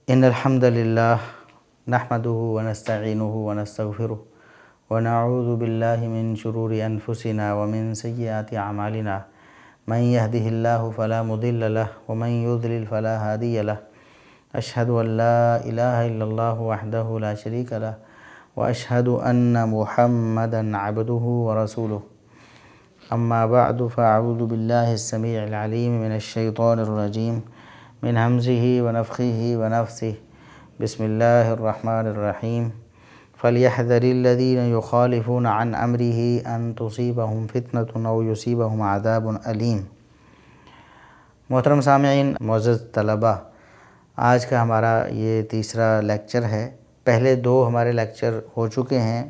ان الحمد للہ نحمده ونستعینه ونستغفره ونعوذ باللہ من شرور انفسنا ومن سیئات اعمالنا من يهده الله فلا مضل له ومن يضلل فلا هادي له اشهد ان لا الہ الا اللہ وحدہ لا شریک له واشهد ان محمدا عبده ورسوله اما بعد فاعوذ باللہ السمیع العلیم من الشیطان الرجیم من ہمزه ونفخه ونفثه بسم اللہ الرحمن الرحیم فلیحذر الذین یخالفون عن امره ان تصیبهم فتنة او یصیبهم عذاب علیم۔ محترم سامعین، معزز طلبہ، آج کا ہمارا یہ تیسرا لیکچر ہے۔ پہلے دو ہمارے لیکچر ہو چکے ہیں۔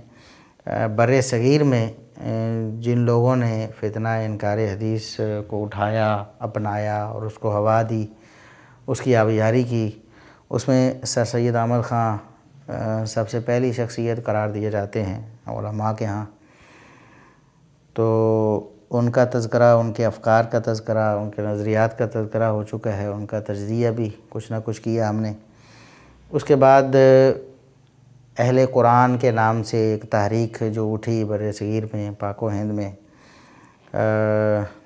بر صغیر میں جن لوگوں نے فتنہ انکار حدیث کو اٹھایا، اپنایا اور اس کو ہوا دی، اس کی آبیاری کی، اس میں سر سید احمد خان سب سے پہلی شخصیت قرار دیے جاتے ہیں علماء کے ہاں۔ تو ان کا تذکرہ، ان کے افکار کا تذکرہ، ان کے نظریات کا تذکرہ ہو چکا ہے، ان کا تجزیہ بھی کچھ نہ کچھ کیا ہم نے۔ اس کے بعد اہل قرآن کے نام سے ایک تحریک جو اٹھی بر صغیر میں، پاک و ہند میں،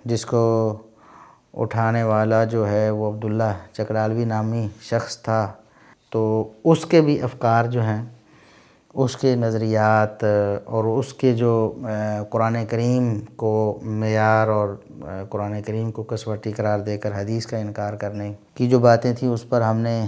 جس کو اٹھانے والا جو ہے وہ عبداللہ چکرالوی نامی شخص تھا، تو اس کے بھی افکار جو ہیں، اس کے نظریات اور اس کے جو قرآن کریم کو معیار اور قرآن کریم کو کسوٹی قرار دے کر حدیث کا انکار کرنے کی جو باتیں تھیں، اس پر ہم نے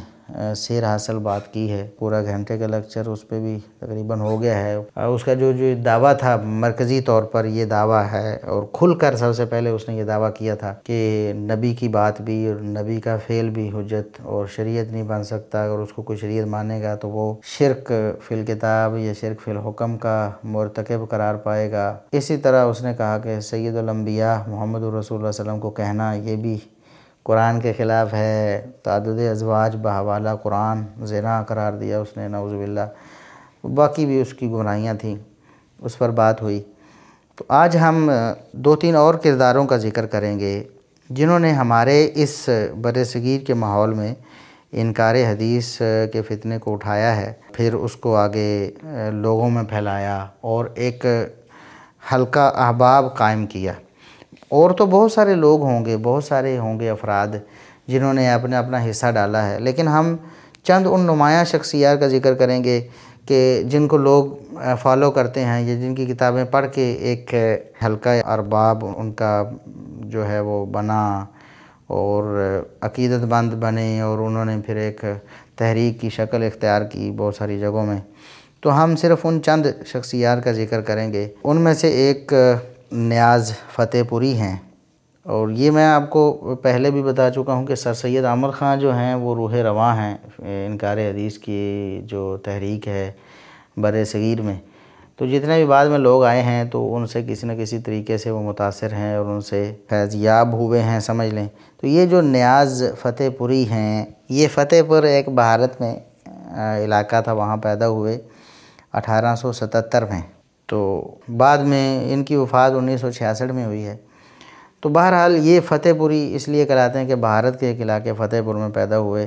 سیر حاصل بات کی ہے۔ پورا گھنٹے کا لیکچر اس پہ بھی تقریباً ہو گیا ہے۔ اس کا جو دعویٰ تھا، مرکزی طور پر یہ دعویٰ ہے، اور کھل کر سب سے پہلے اس نے یہ دعویٰ کیا تھا کہ نبی کی بات بھی اور نبی کا فعل بھی حجت اور شریعت نہیں بن سکتا، اگر اس کو کوئی شریعت مانے گا تو وہ شرک فی الکتاب یا شرک فی الحکم کا مرتکب قرار پائے گا۔ اسی طرح اس نے کہا کہ سید الانبیاء محمد رسول اللہ صلی اللہ علیہ وسلم کو کہنا یہ بھی قرآن کے خلاف ہے۔ تعدد ازواج بحوالہ قرآن زنا قرار دیا اس نے، نعوذ باللہ۔ باقی بھی اس کی گمراہیاں تھیں، اس پر بات ہوئی۔ تو آج ہم دو تین اور کرداروں کا ذکر کریں گے جنہوں نے ہمارے اس بر صغیر کے ماحول میں انکار حدیث کے فتنے کو اٹھایا ہے، پھر اس کو آگے لوگوں میں پھیلایا اور ایک حلقہ احباب قائم کیا۔ اور تو بہت سارے لوگ ہوں گے، بہت سارے ہوں گے افراد جنہوں نے اپنا حصہ ڈالا ہے، لیکن ہم چند ان نمایاں شخصیات کا ذکر کریں گے کہ جن کو لوگ فالو کرتے ہیں یا جن کی کتابیں پڑھ کے ایک حلقہ ارباب ان کا جو ہے وہ بنا اور عقیدت مند بنے، اور انہوں نے پھر ایک تحریک کی شکل اختیار کی بہت ساری جگہوں میں۔ تو ہم صرف ان چند شخصیات کا ذکر کریں گے۔ ان میں سے ایک نیاز فتح پوری ہیں، اور یہ میں آپ کو پہلے بھی بتا چکا ہوں کہ سر سید احمد خان جو ہیں وہ روح رواں ہیں انکار حدیث کی جو تحریک ہے بر صغیر میں۔ تو جتنے بھی بعد میں لوگ آئے ہیں تو ان سے کسی نہ کسی طریقے سے وہ متاثر ہیں اور ان سے فیض یاب ہوئے ہیں، سمجھ لیں۔ تو یہ جو نیاز فتح پوری ہیں، یہ فتح پور ایک بھارت میں علاقہ تھا، وہاں پیدا ہوئے 1877 میں۔ تو بعد میں ان کی وفات 1966 میں ہوئی ہے۔ تو بہرحال یہ فتح پوری اس لیے کہلاتے ہیں کہ بھارت کے ایک علاقے فتح پور میں پیدا ہوئے۔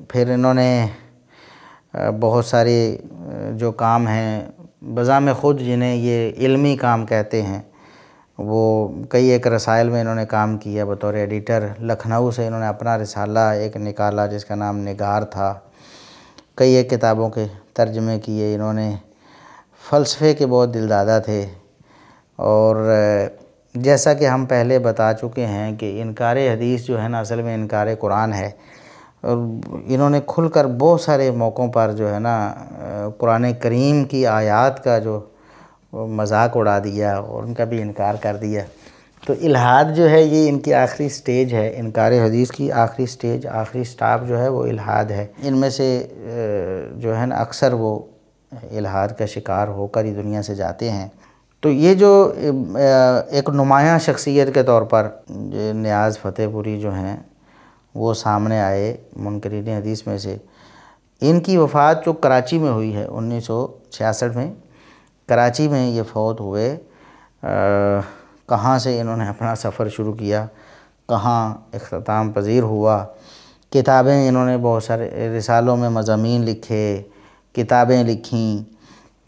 پھر انہوں نے بہت سارے جو کام ہیں بذام خود، جنہیں یہ علمی کام کہتے ہیں، وہ کئی ایک رسائل میں انہوں نے کام کیا بطور ایڈیٹر۔ لکھنؤ سے انہوں نے اپنا رسالہ ایک نکالا جس کا نام نگار تھا۔ کئی ایک کتابوں کے ترجمے کیے انہوں نے۔ فلسفے کے بہت دلدادہ تھے، اور جیسا کہ ہم پہلے بتا چکے ہیں کہ انکار حدیث جو ہے نا، اصل میں انکار قرآن ہے، اور انہوں نے کھل کر بہت سارے موقعوں پر جو ہے نا قرآن کریم کی آیات کا جو مذاق اڑا دیا اور ان کا بھی انکار کر دیا۔ تو الحاد جو ہے یہ ان کی آخری سٹیج ہے، انکار حدیث کی آخری سٹیج، آخری سٹاپ جو ہے وہ الحاد ہے۔ ان میں سے جو ہے نا اکثر وہ الحاد کا شکار ہو کر ہی دنیا سے جاتے ہیں۔ تو یہ جو ایک نمایاں شخصیت کے طور پر نیاز فتح پوری جو ہیں وہ سامنے آئے منکرین حدیث میں سے۔ ان کی وفات جو کراچی میں ہوئی ہے 1966 میں، کراچی میں یہ فوت ہوئے۔ کہاں سے انہوں نے اپنا سفر شروع کیا، کہاں اختتام پذیر ہوا، کتابیں انہوں نے بہت سارے رسالوں میں مضامین لکھے، کتابیں لکھیں۔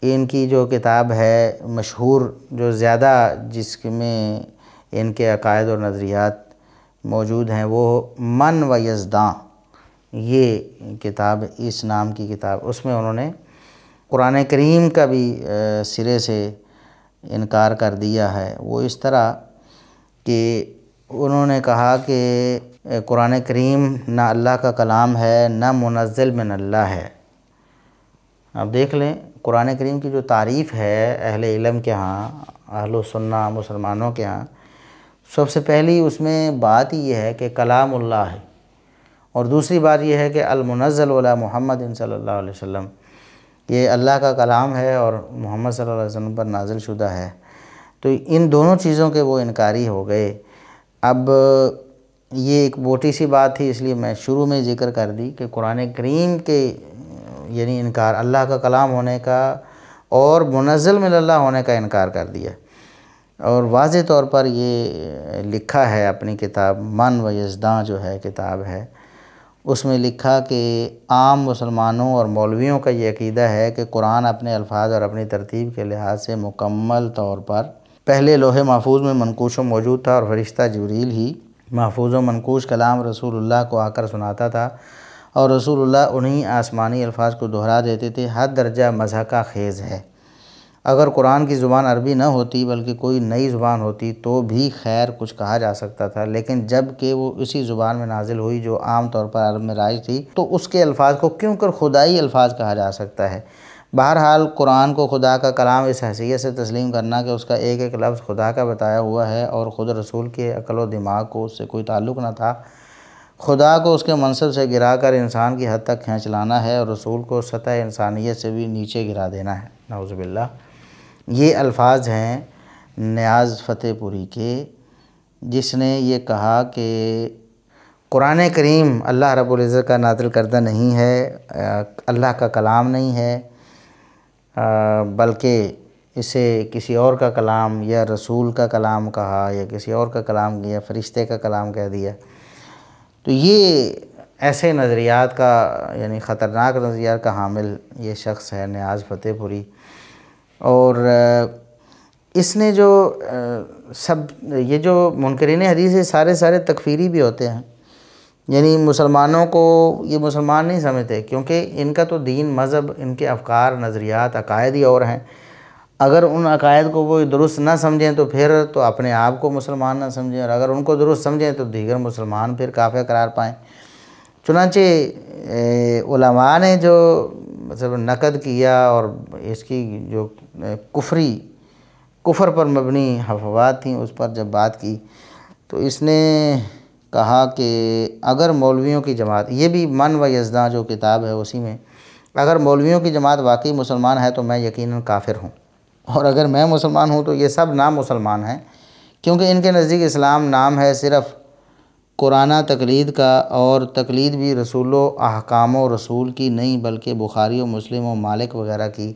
ان کی جو کتاب ہے مشہور، جو زیادہ جس میں ان کے عقائد اور نظریات موجود ہیں، وہ من و یزداں، یہ کتاب، اس نام کی کتاب، اس میں انہوں نے قرآن کریم کا بھی سرے سے انکار کر دیا ہے۔ وہ اس طرح کہ انہوں نے کہا کہ قرآن کریم نہ اللہ کا کلام ہے، نہ منزل من اللہ ہے۔ اب دیکھ لیں قرآن کریم کی جو تعریف ہے اہل علم کے ہاں، اہل سنہ مسلمانوں کے ہاں، سب سے پہلی اس میں بات یہ ہے کہ کلام اللہ ہے، اور دوسری بات یہ ہے کہ المنزل علی محمد صلی اللہ علیہ وسلم، یہ اللہ کا کلام ہے اور محمد صلی اللہ علیہ وسلم پر نازل شدہ ہے۔ تو ان دونوں چیزوں کے وہ انکاری ہو گئے۔ اب یہ ایک موٹی سی بات تھی، اس لیے میں شروع میں ذکر کر دی کہ قرآن کریم کے یعنی انکار، اللہ کا کلام ہونے کا اور منزل من اللہ ہونے کا انکار کر دیا، اور واضح طور پر یہ لکھا ہے اپنی کتاب من و یزداں جو ہے کتاب ہے، اس میں لکھا کہ عام مسلمانوں اور مولویوں کا یہ عقیدہ ہے کہ قرآن اپنے الفاظ اور اپنی ترتیب کے لحاظ سے مکمل طور پر پہلے لوح محفوظ میں منقوش و موجود تھا، اور فرشتہ جبریل ہی محفوظ و منقوش کلام رسول اللہ کو آ کر سناتا تھا، اور رسول اللہ انہی آسمانی الفاظ کو دہرا دیتے تھے۔ حد درجہ مضحکہ خیز ہے، اگر قرآن کی زبان عربی نہ ہوتی بلکہ کوئی نئی زبان ہوتی تو بھی خیر کچھ کہا جا سکتا تھا، لیکن جب کہ وہ اسی زبان میں نازل ہوئی جو عام طور پر عرب میں رائج تھی، تو اس کے الفاظ کو کیوں کر خدائی الفاظ کہا جا سکتا ہے۔ بہرحال قرآن کو خدا کا کلام اس حیثیت سے تسلیم کرنا کہ اس کا ایک ایک لفظ خدا کا بتایا ہوا ہے، اور خود رسول کے عقل و دماغ کو اس سے کوئی تعلق نہ تھا، خدا کو اس کے منصب سے گرا کر انسان کی حد تک کھینچ لانا ہے، اور رسول کو سطح انسانیت سے بھی نیچے گرا دینا ہے، نعوذ باللہ۔ یہ الفاظ ہیں نیاز فتح پوری کے، جس نے یہ کہا کہ قرآن کریم اللہ رب العزت کا نازل کردہ نہیں ہے، اللہ کا کلام نہیں ہے، بلکہ اسے کسی اور کا کلام یا رسول کا کلام کہا، یا کسی اور کا کلام یا فرشتے کا کلام کہہ دیا۔ تو یہ ایسے نظریات کا یعنی خطرناک نظریات کا حامل یہ شخص ہے نیاز فتح پوری، اور اس نے جو یہ جو منکرین حدیث ہے سارے تکفیری بھی ہوتے ہیں، یعنی مسلمانوں کو یہ مسلمان نہیں سمجھتے، کیونکہ ان کا تو دین، مذہب، ان کے افکار، نظریات، عقائد ہی اور ہیں۔ اگر ان عقائد کو وہ درست نہ سمجھیں تو پھر تو اپنے آپ کو مسلمان نہ سمجھیں، اور اگر ان کو درست سمجھیں تو دیگر مسلمان پھر کافر قرار پائیں۔ چنانچہ علماء نے جو مطلب نقد کیا اور اس کی جو کفر پر مبنی حفوات تھیں اس پر جب بات کی، تو اس نے کہا کہ اگر مولویوں کی جماعت، یہ بھی من و یزداں جو کتاب ہے اسی میں، اگر مولویوں کی جماعت واقعی مسلمان ہے تو میں یقیناً کافر ہوں، اور اگر میں مسلمان ہوں تو یہ سب نام مسلمان ہیں، کیونکہ ان کے نزدیک اسلام نام ہے صرف قرآن تقلید کا، اور تقلید بھی رسول و احکام و رسول کی نہیں بلکہ بخاری و مسلم و مالک وغیرہ کی،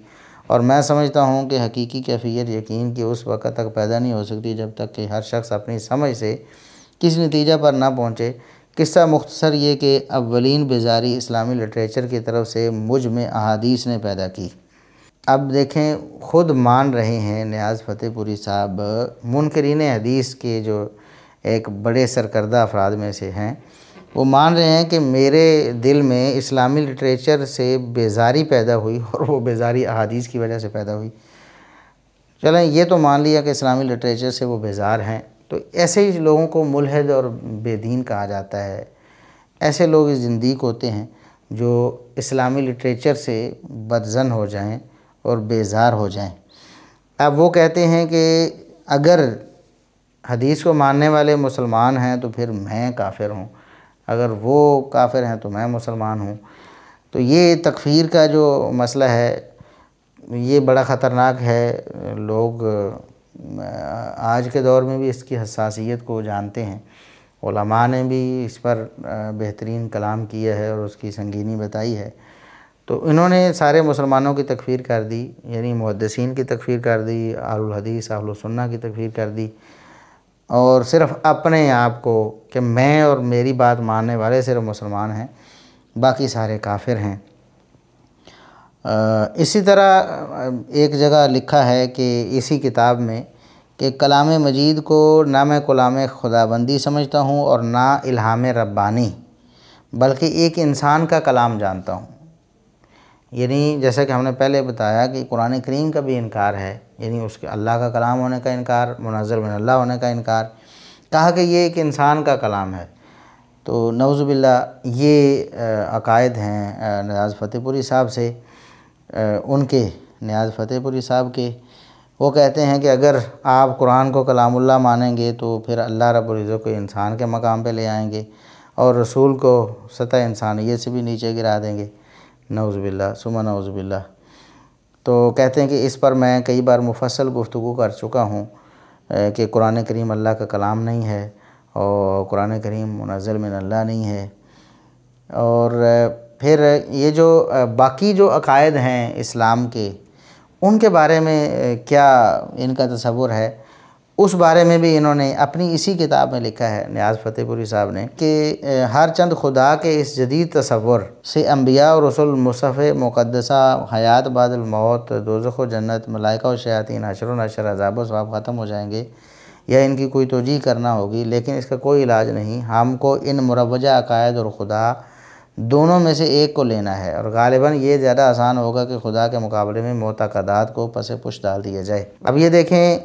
اور میں سمجھتا ہوں کہ حقیقی کیفیت یقین کی اس وقت تک پیدا نہیں ہو سکتی جب تک کہ ہر شخص اپنی سمجھ سے کسی نتیجہ پر نہ پہنچے۔ قصہ مختصر یہ کہ اولین بیزاری اسلامی لٹریچر کی طرف سے مجمع احادیث نے پیدا کی۔ اب دیکھیں خود مان رہے ہیں نیاز فتح پوری صاحب، منکرین حدیث کے جو ایک بڑے سرکردہ افراد میں سے ہیں، وہ مان رہے ہیں کہ میرے دل میں اسلامی لٹریچر سے بیزاری پیدا ہوئی، اور وہ بیزاری احادیث کی وجہ سے پیدا ہوئی۔ چلیں یہ تو مان لیا کہ اسلامی لٹریچر سے وہ بیزار ہیں، تو ایسے ہی لوگوں کو ملحد اور بے دین کہا جاتا ہے۔ ایسے لوگ زندیق ہوتے ہیں جو اسلامی لٹریچر سے بدظن ہو جائیں اور بیزار ہو جائیں۔ اب وہ کہتے ہیں کہ اگر حدیث کو ماننے والے مسلمان ہیں تو پھر میں کافر ہوں، اگر وہ کافر ہیں تو میں مسلمان ہوں۔ تو یہ تکفیر کا جو مسئلہ ہے یہ بڑا خطرناک ہے۔ لوگ آج کے دور میں بھی اس کی حساسیت کو جانتے ہیں، علماء نے بھی اس پر بہترین کلام کیا ہے اور اس کی سنگینی بتائی ہے۔ تو انہوں نے سارے مسلمانوں کی تکفیر کر دی، یعنی محدثین کی تکفیر کر دی، اہل الحدیث اہل السنہ کی تکفیر کر دی، اور صرف اپنے آپ کو کہ میں اور میری بات ماننے والے صرف مسلمان ہیں، باقی سارے کافر ہیں۔ اسی طرح ایک جگہ لکھا ہے کہ اسی کتاب میں کہ کلام مجید کو نہ میں کلام خداوندی سمجھتا ہوں اور نہ الہام ربانی، بلکہ ایک انسان کا کلام جانتا ہوں۔ یعنی جیسا کہ ہم نے پہلے بتایا کہ قرآن کریم کا بھی انکار ہے، یعنی اس کے اللہ کا کلام ہونے کا انکار، منزل من اللہ ہونے کا انکار، کہا کہ یہ ایک انسان کا کلام ہے۔ تو نعوذ باللہ یہ عقائد ہیں نیاز فتح پوری صاحب سے، ان کے نیاز فتح پوری صاحب کے۔ وہ کہتے ہیں کہ اگر آپ قرآن کو کلام اللہ مانیں گے تو پھر اللہ رب العزت کو انسان کے مقام پہ لے آئیں گے اور رسول کو سطح انسانیت سے بھی نیچے گرا دیں گے، نعوذ باللہ ثم نعوذ باللہ۔ تو کہتے ہیں کہ اس پر میں کئی بار مفصل گفتگو کر چکا ہوں کہ قرآن کریم اللہ کا کلام نہیں ہے اور قرآن کریم منزل من اللہ نہیں ہے۔ اور پھر یہ جو باقی جو عقائد ہیں اسلام کے، ان کے بارے میں کیا ان کا تصور ہے، اس بارے میں بھی انہوں نے اپنی اسی کتاب میں لکھا ہے نیاز فتح پوری صاحب نے کہ ہر چند خدا کے اس جدید تصور سے انبیاء اور رسول، مصحف مقدسہ، حیات بعد الموت، دوزخ و جنت، ملائکہ و شیاطین، حشر و نشر، عذاب و ثواب ختم ہو جائیں گے یا ان کی کوئی توجیہ کرنا ہوگی، لیکن اس کا کوئی علاج نہیں۔ ہم کو ان مروجہ عقائد اور خدا دونوں میں سے ایک کو لینا ہے، اور غالباً یہ زیادہ آسان ہوگا کہ خدا کے مقابلے میں معتقدات کو پس پش ڈال دیا جائے۔ اب یہ دیکھیں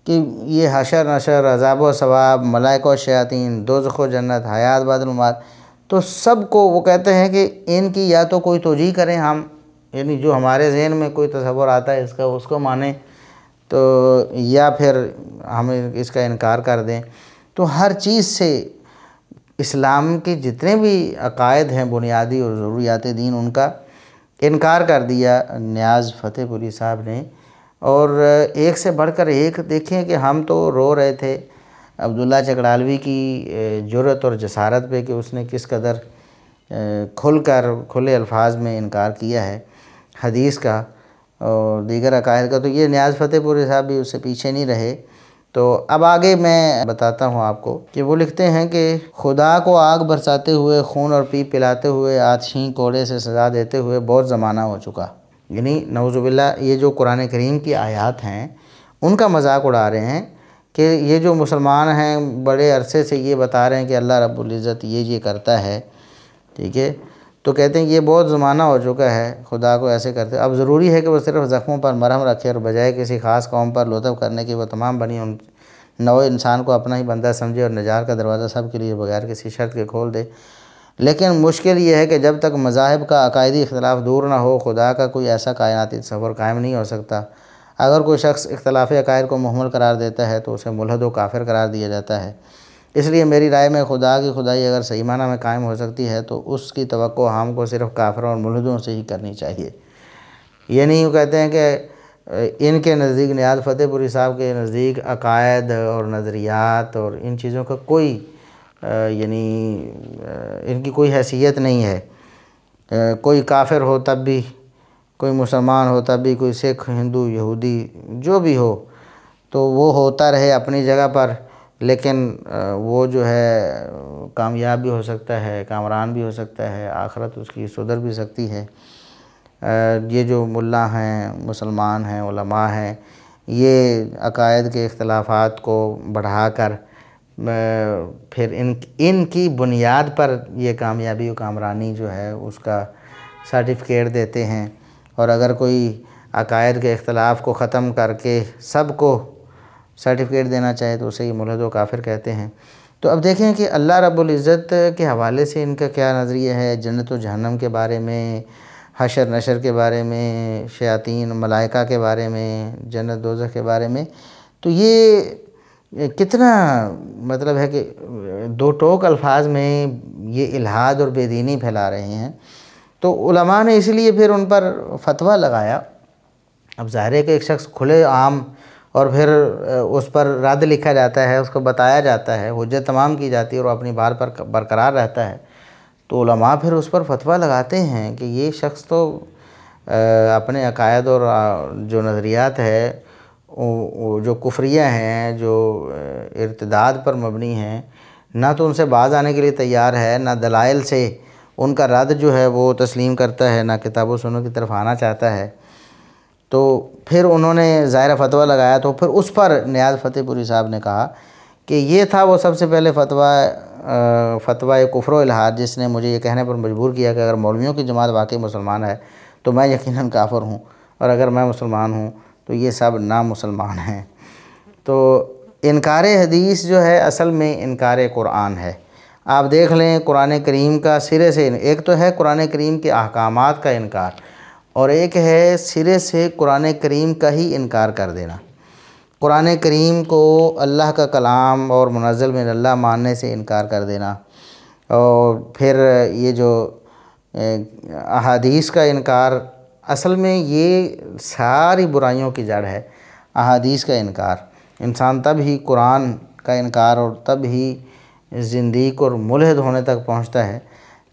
کہ یہ حشر نشر، عذاب و ثواب، ملائکہ و شیاطین، دوزخ و جنت، حیات بعد الممات، تو سب کو وہ کہتے ہیں کہ ان کی یا تو کوئی توجیہ کریں ہم، یعنی جو ہمارے ذہن میں کوئی تصور آتا ہے اس کا، اس کو مانیں، تو یا پھر ہم اس کا انکار کر دیں۔ تو ہر چیز سے اسلام کے جتنے بھی عقائد ہیں بنیادی اور ضروریات دین، ان کا انکار کر دیا نیاز فتح پوری صاحب نے۔ اور ایک سے بڑھ کر ایک دیکھیں کہ ہم تو رو رہے تھے عبداللہ چکڑالوی کی جرأت اور جسارت پہ کہ اس نے کس قدر کھلے الفاظ میں انکار کیا ہے حدیث کا اور دیگر عقائد کا۔ تو یہ نیاز فتح پوری صاحب بھی اس سے پیچھے نہیں رہے۔ تو اب آگے میں بتاتا ہوں آپ کو کہ وہ لکھتے ہیں کہ خدا کو آگ برساتے ہوئے، خون اور پیپ پلاتے ہوئے، آتشیں کوڑے سے سزا دیتے ہوئے بہت زمانہ ہو چکا۔ یعنی نعوذ باللہ یہ جو قرآن کریم کی آیات ہیں ان کا مذاق اڑا رہے ہیں کہ یہ جو مسلمان ہیں بڑے عرصے سے یہ بتا رہے ہیں کہ اللہ رب العزت یہ کرتا ہے، ٹھیک ہے، تو کہتے ہیں یہ بہت زمانہ ہو چکا ہے خدا کو ایسے کرتے۔ اب ضروری ہے کہ وہ صرف زخموں پر مرہم رکھے اور بجائے کسی خاص قوم پر لطف کرنے کے وہ تمام بنی ان نوع انسان کو اپنا ہی بندہ سمجھے اور نجات کا دروازہ سب کے لیے بغیر کسی شرط کے کھول دے۔ لیکن مشکل یہ ہے کہ جب تک مذاہب کا عقائدی اختلاف دور نہ ہو، خدا کا کوئی ایسا کائناتی تصور قائم نہیں ہو سکتا۔ اگر کوئی شخص اختلاف عقائد کو محمل قرار دیتا ہے تو اسے ملحد و کافر قرار دیا جاتا ہے۔ اس لیے میری رائے میں خدا کی خدائی اگر صحیح معنی میں قائم ہو سکتی ہے تو اس کی توقع ہم کو صرف کافروں اور ملحدوں سے ہی کرنی چاہیے۔ یہ نہیں کہتے ہیں کہ ان کے نزدیک، نیاز فتح پوری صاحب کے نزدیک عقائد اور نظریات اور ان چیزوں کا کوئی یعنی ان کی کوئی حیثیت نہیں ہے۔ کوئی کافر ہو تب بھی، کوئی مسلمان ہو تب بھی، کوئی سکھ، ہندو، یہودی جو بھی ہو تو وہ ہوتا رہے اپنی جگہ پر، لیکن وہ جو ہے کامیاب بھی ہو سکتا ہے، کامران بھی ہو سکتا ہے، آخرت اس کی سدھر بھی سکتی ہے۔ یہ جو ملا ہیں، مسلمان ہیں، علماء ہیں، یہ عقائد کے اختلافات کو بڑھا کر پھر ان کی بنیاد پر یہ کامیابی و کامرانی جو ہے اس کا سرٹیفکیٹ دیتے ہیں، اور اگر کوئی عقائد کے اختلاف کو ختم کر کے سب کو سرٹیفکیٹ دینا چاہے تو اسے یہ ملحد و کافر کہتے ہیں۔ تو اب دیکھیں کہ اللہ رب العزت کے حوالے سے ان کا کیا نظریہ ہے، جنت و جہنم کے بارے میں، حشر نشر کے بارے میں، شیاطین ملائکہ کے بارے میں، جنت دوزخ کے بارے میں۔ تو یہ کتنا مطلب ہے کہ دو ٹوک الفاظ میں یہ الحاد اور بے دینی پھیلا رہے ہیں۔ تو علماء نے اس لیے پھر ان پر فتویٰ لگایا۔ اب ظاہر ہے کہ ایک شخص کھلے عام اور پھر اس پر رد لکھا جاتا ہے، اس کو بتایا جاتا ہے، حجت تمام کی جاتی ہے اور وہ اپنی بات پر برقرار رہتا ہے، تو علماء پھر اس پر فتویٰ لگاتے ہیں کہ یہ شخص تو اپنے عقائد اور جو نظریات ہے جو کفریہ ہیں، جو ارتداد پر مبنی ہیں، نہ تو ان سے باز آنے کے لیے تیار ہے، نہ دلائل سے ان کا رد جو ہے وہ تسلیم کرتا ہے، نہ کتاب و سنت کی طرف آنا چاہتا ہے، تو پھر انہوں نے ظاہر فتویٰ لگایا۔ تو پھر اس پر نیاز فتح پوری صاحب نے کہا کہ یہ تھا وہ سب سے پہلے فتویٰ کفر و الحاد، جس نے مجھے یہ کہنے پر مجبور کیا کہ اگر مولویوں کی جماعت واقعی مسلمان ہے تو میں یقیناً کافر ہوں، اور اگر میں مسلمان ہوں تو یہ سب نامسلمان ہیں۔ تو انکار حدیث جو ہے اصل میں انکار قرآن ہے۔ آپ دیکھ لیں قرآن کریم کا سرے سے، ایک تو ہے قرآن کریم کے احکامات کا انکار، اور ایک ہے سرے سے قرآن کریم کا ہی انکار کر دینا۔ قرآن کریم کو اللہ کا کلام اور منزل من اللہ ماننے سے انکار کر دینا، اور پھر یہ جو احادیث کا انکار، اصل میں یہ ساری برائیوں کی جڑ ہے، احادیث کا انکار۔ انسان تب ہی قرآن کا انکار اور تب ہی زندیق اور ملحد ہونے تک پہنچتا ہے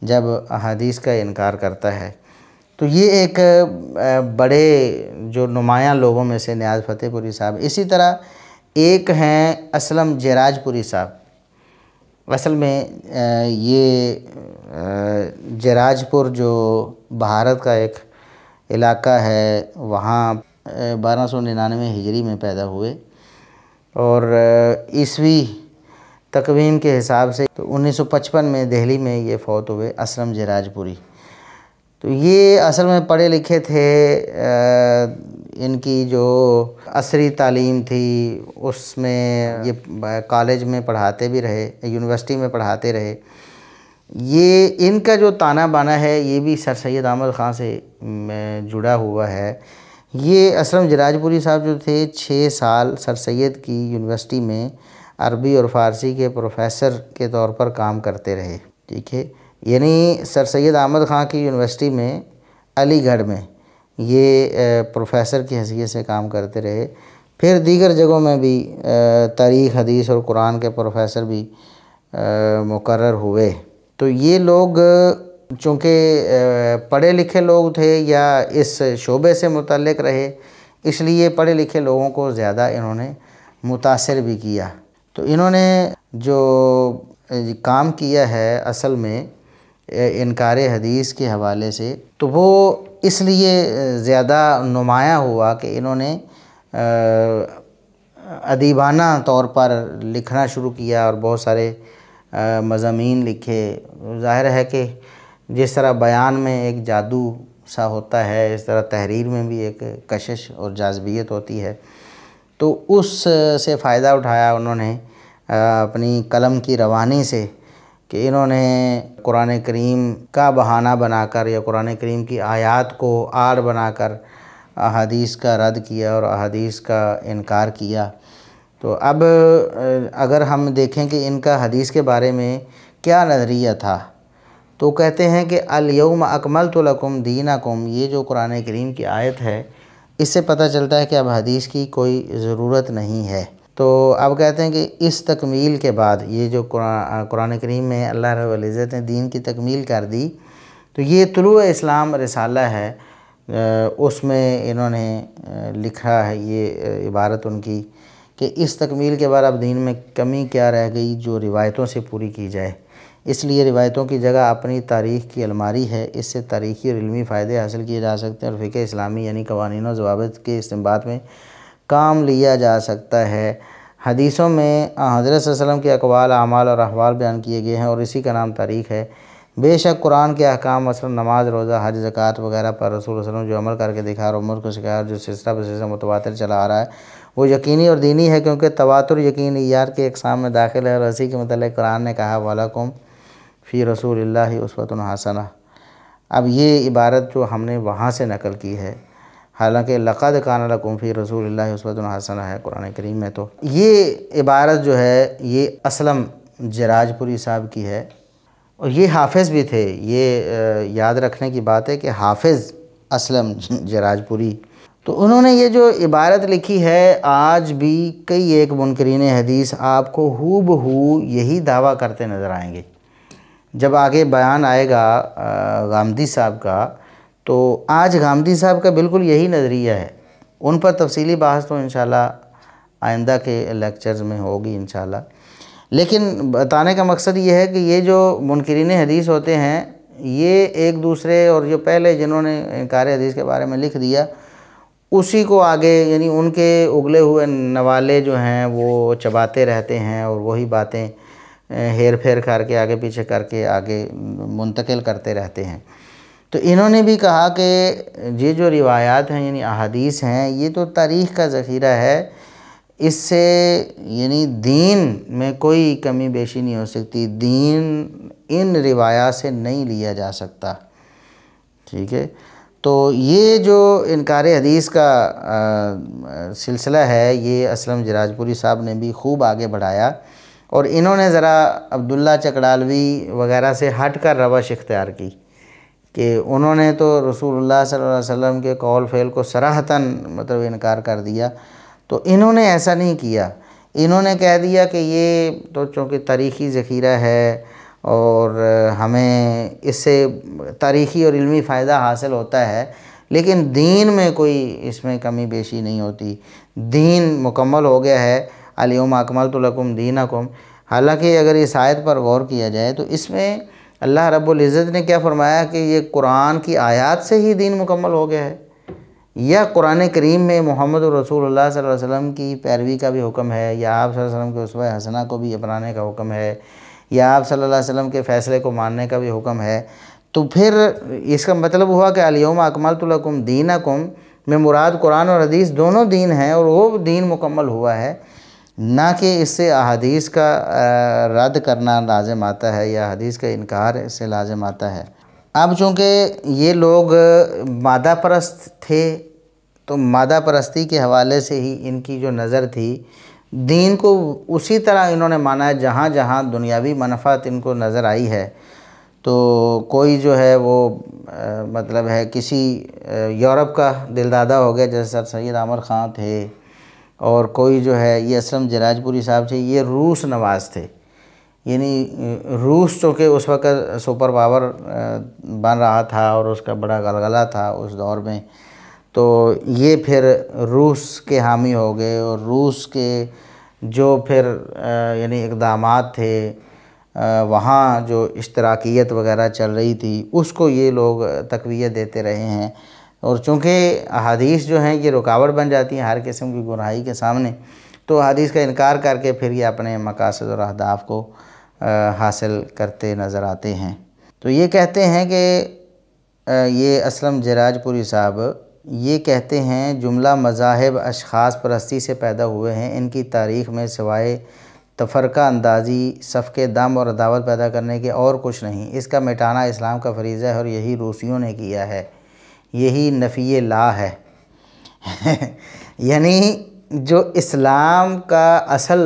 جب احادیث کا انکار کرتا ہے۔ تو یہ ایک بڑے جو نمایاں لوگوں میں سے نیاز فتح پوری صاحب۔ اسی طرح ایک ہیں اسلم جراج پوری صاحب۔ اصل میں یہ جراج پور جو بھارت کا ایک علاقہ ہے، وہاں 1299 ہجری میں پیدا ہوئے، اور عیسوی تقویم کے حساب سے 1955 میں دہلی میں یہ فوت ہوئے، اسلم جراج پوری۔ تو یہ اصل میں پڑھے لکھے تھے، ان کی جو عصری تعلیم تھی اس میں یہ کالج میں پڑھاتے بھی رہے، یونیورسٹی میں پڑھاتے رہے۔ یہ ان کا جو تانا بانا ہے یہ بھی سر سید احمد خان سے جڑا ہوا ہے۔ یہ اسلم جراج پوری صاحب جو تھے 6 سال سر سید کی یونیورسٹی میں عربی اور فارسی کے پروفیسر کے طور پر کام کرتے رہے، ٹھیک ہے۔ یعنی سر سید احمد خان کی یونیورسٹی میں علی گڑھ میں یہ پروفیسر کی حیثیت سے کام کرتے رہے۔ پھر دیگر جگہوں میں بھی تاریخ، حدیث اور قرآن کے پروفیسر بھی مقرر ہوئے۔ تو یہ لوگ چونکہ پڑھے لکھے لوگ تھے یا اس شعبے سے متعلق رہے، اس لیے پڑھے لکھے لوگوں کو زیادہ انہوں نے متاثر بھی کیا۔ تو انہوں نے جو کام کیا ہے اصل میں انکار حدیث کے حوالے سے، تو وہ اس لیے زیادہ نمایاں ہوا کہ انہوں نے ادیبانہ طور پر لکھنا شروع کیا اور بہت سارے مضامین لکھے۔ ظاہر ہے کہ جس طرح بیان میں ایک جادو سا ہوتا ہے، اس طرح تحریر میں بھی ایک کشش اور جاذبیت ہوتی ہے۔ تو اس سے فائدہ اٹھایا انہوں نے اپنی قلم کی روانی سے، کہ انہوں نے قرآن کریم کا بہانہ بنا کر یا قرآن کریم کی آیات کو آڑ بنا کر احادیث کا رد کیا اور احادیث کا انکار کیا۔ تو اب اگر ہم دیکھیں کہ ان کا حدیث کے بارے میں کیا نظریہ تھا، تو کہتے ہیں کہ الیوم اکملت لکم دینکم، یہ جو قرآن کریم کی آیت ہے اس سے پتہ چلتا ہے کہ اب حدیث کی کوئی ضرورت نہیں ہے۔ تو اب کہتے ہیں کہ اس تکمیل کے بعد یہ جو قرآن کریم میں اللہ رب العزت نے دین کی تکمیل کر دی، تو یہ طلوع اسلام رسالہ ہے، اس میں انہوں نے لکھا ہے یہ عبارت ان کی کہ اس تکمیل کے بعد اب دین میں کمی کیا رہ گئی جو روایتوں سے پوری کی جائے۔ اس لیے روایتوں کی جگہ اپنی تاریخ کی الماری ہے، اس سے تاریخی اور علمی فائدے حاصل کیے جا سکتے ہیں اور فقہ اسلامی یعنی قوانین و ضوابط کے استنباط میں کام لیا جا سکتا ہے۔ حدیثوں میں حضرت صلی اللہ علیہ وسلم کے اقوال، اعمال اور احوال بیان کیے گئے ہیں اور اسی کا نام تاریخ ہے۔ بے شک قرآن کے احکام مثلا نماز، روزہ، حج، زکوٰۃ وغیرہ پر رسول صلی اللہ علیہ وسلم جو عمل کر کے دکھا اور امت کو سکھایا اور جو سلسلہ بہ سلسلہ متواتر چلا آ رہا ہے وہ یقینی اور دینی ہے، کیونکہ تواتر یقینیات کے اقسام میں داخل ہے، اور اسی کے متعلق قرآن نے کہا وَلَكُمْ فی رسول اللہ اسوۃ حسنہ۔ اب یہ عبارت جو ہم نے وہاں سے نقل کی ہے، حالانکہ لقد کان لکم فی رسول اللہ اسوۃ حسنہ ہے قرآن کریم میں، تو یہ عبارت جو ہے یہ اسلم جراج پوری صاحب کی ہے، اور یہ حافظ بھی تھے۔ یہ یاد رکھنے کی بات ہے کہ حافظ اسلم جراج پوری، تو انہوں نے یہ جو عبارت لکھی ہے، آج بھی کئی ایک منکرین حدیث آپ کو ہو بہو یہی دعویٰ کرتے نظر آئیں گے۔ جب آگے بیان آئے گا غامدی صاحب کا، تو آج غامدی صاحب کا بالکل یہی نظریہ ہے ان پر تفصیلی بحث تو انشاءاللہ آئندہ کے لیکچرز میں ہوگی انشاءاللہ۔ لیکن بتانے کا مقصد یہ ہے کہ یہ جو منکرین حدیث ہوتے ہیں یہ ایک دوسرے، اور جو پہلے جنہوں نے انکار حدیث کے بارے میں لکھ دیا اسی کو آگے، یعنی ان کے اگلے ہوئے نوالے جو ہیں وہ چباتے رہتے ہیں اور وہی باتیں ہیر پھیر کر کے آگے پیچھے کر کے آگے منتقل کرتے رہتے ہیں۔ تو انہوں نے بھی کہا کہ یہ جو روایات ہیں یعنی احادیث ہیں یہ تو تاریخ کا ذخیرہ ہے، اس سے یعنی دین میں کوئی کمی بیشی نہیں ہو سکتی، دین ان روایات سے نہیں لیا جا سکتا، ٹھیک ہے۔ تو یہ جو انکار حدیث کا سلسلہ ہے یہ اسلم جراج پوری صاحب نے بھی خوب آگے بڑھایا، اور انہوں نے ذرا عبداللہ چکڑالوی وغیرہ سے ہٹ کر روش اختیار کی کہ انہوں نے تو رسول اللہ صلی اللہ علیہ وسلم کے قول فعل کو صراحتاً مطلب انکار کر دیا، تو انہوں نے ایسا نہیں کیا۔ انہوں نے کہہ دیا کہ یہ تو چونکہ تاریخی ذخیرہ ہے اور ہمیں اس سے تاریخی اور علمی فائدہ حاصل ہوتا ہے، لیکن دین میں کوئی اس میں کمی بیشی نہیں ہوتی، دین مکمل ہو گیا ہے، الیوم اکملت لکم دینکم۔ حالانکہ اگر اس آیت پر غور کیا جائے تو اس میں اللہ رب العزت نے کیا فرمایا کہ یہ قرآن کی آیات سے ہی دین مکمل ہو گیا ہے، یا قرآن کریم میں محمد رسول اللہ صلی اللہ علیہ وسلم کی پیروی کا بھی حکم ہے، یا آپ صلی اللہ علیہ وسلم کے اسوہ حسنہ کو بھی اپنانے کا حکم ہے، یا آپ صلی اللہ علیہ وسلم کے فیصلے کو ماننے کا بھی حکم ہے، تو پھر اس کا مطلب ہوا کہ الیوم اکملت لکم دینکم میں مراد قرآن اور حدیث دونوں دین ہیں، اور وہ دین مکمل ہوا ہے، نہ کہ اس سے احادیث کا رد کرنا لازم آتا ہے یا حدیث کا انکار اس سے لازم آتا ہے۔ اب چونکہ یہ لوگ مادہ پرست تھے تو مادہ پرستی کے حوالے سے ہی ان کی جو نظر تھی، دین کو اسی طرح انہوں نے مانا ہے جہاں جہاں دنیاوی منفعت ان کو نظر آئی ہے۔ تو کوئی جو ہے وہ مطلب ہے کسی یورپ کا دلدادہ ہو گیا جیسے سر سید عامر خان تھے، اور کوئی جو ہے یہ اسلم جراج پوری صاحب تھے، یہ روس نواز تھے، یعنی روس چونکہ اس وقت سپر پاور بن رہا تھا اور اس کا بڑا غلغلہ تھا اس دور میں، تو یہ پھر روس کے حامی ہو گئے، اور روس کے جو پھر یعنی اقدامات تھے وہاں جو اشتراکیت وغیرہ چل رہی تھی اس کو یہ لوگ تقویت دیتے رہے ہیں، اور چونکہ احادیث جو ہیں یہ رکاوٹ بن جاتی ہیں ہر قسم کی گمراہی کے سامنے، تو احادیث کا انکار کر کے پھر یہ اپنے مقاصد اور اہداف کو حاصل کرتے نظر آتے ہیں۔ تو یہ کہتے ہیں کہ یہ اسلم جراج پوری صاحب یہ کہتے ہیں جملہ مذاہب اشخاص پرستی سے پیدا ہوئے ہیں، ان کی تاریخ میں سوائے تفرقہ اندازی، سفک دم اور عداوت پیدا کرنے کے اور کچھ نہیں، اس کا مٹانا اسلام کا فریضہ ہے اور یہی روسیوں نے کیا ہے، یہی نفی لا ہے۔ یعنی جو اسلام کا اصل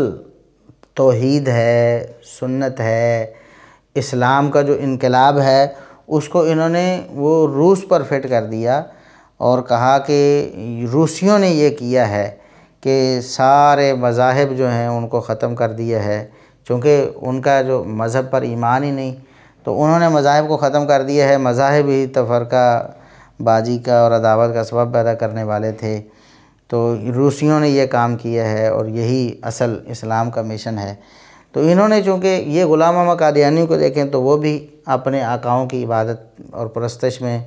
توحید ہے، سنت ہے، اسلام کا جو انقلاب ہے اس کو انہوں نے وہ روس پر فٹ کر دیا اور کہا کہ روسیوں نے یہ کیا ہے کہ سارے مذاہب جو ہیں ان کو ختم کر دیا ہے، چونکہ ان کا جو مذہب پر ایمان ہی نہیں، تو انہوں نے مذاہب کو ختم کر دیا ہے، مذاہب ہی تفرقہ بازی کا اور عداوت کا سبب پیدا کرنے والے تھے، تو روسیوں نے یہ کام کیا ہے اور یہی اصل اسلام کا مشن ہے۔ تو انہوں نے چونکہ یہ غلام احمد قادیانی کو دیکھیں تو وہ بھی اپنے آقاؤں کی عبادت اور پرستش میں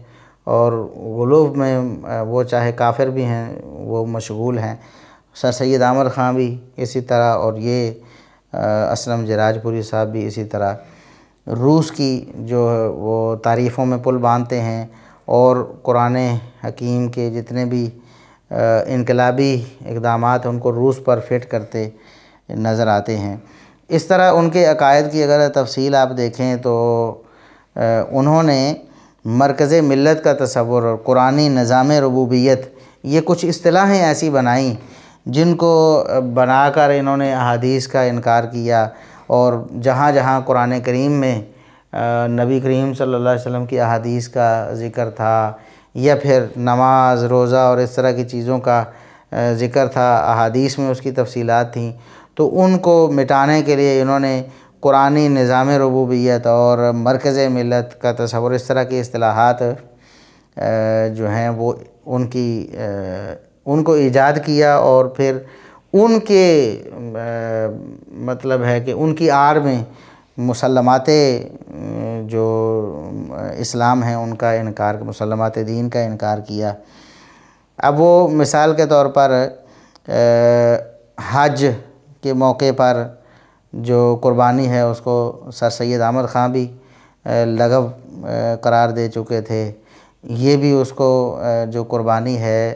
اور غلو میں وہ چاہے کافر بھی ہیں وہ مشغول ہیں، سر سید عامر خان بھی اسی طرح، اور یہ اسلم جراج پوری صاحب بھی اسی طرح روس کی جو وہ تعریفوں میں پل باندھتے ہیں، اور قرآن حکیم کے جتنے بھی انقلابی اقدامات ہیں ان کو روس پر فٹ کرتے نظر آتے ہیں۔ اس طرح ان کے عقائد کی اگر تفصیل آپ دیکھیں تو انہوں نے مرکز ملت کا تصور اور قرآنی نظام ربوبیت یہ کچھ اصطلاحیں ایسی بنائیں جن کو بنا کر انہوں نے احادیث کا انکار کیا، اور جہاں جہاں قرآن کریم میں نبی کریم صلی اللہ علیہ وسلم کی احادیث کا ذکر تھا یا پھر نماز، روزہ اور اس طرح کی چیزوں کا ذکر تھا، احادیث میں اس کی تفصیلات تھیں، تو ان کو مٹانے کے لیے انہوں نے قرآنی نظام ربوبیت اور مرکز ملت کا تصور، اس طرح کی اصطلاحات جو ہیں وہ ان کو ایجاد کیا اور پھر ان کے مطلب ہے کہ ان کی آڑ میں مسلمات جو اسلام ہیں ان کا انکار، مسلمات دین کا انکار کیا۔ اب وہ مثال کے طور پر حج کے موقع پر جو قربانی ہے اس کو سر سید احمد خان بھی لغو قرار دے چکے تھے۔ یہ بھی اس کو جو قربانی ہے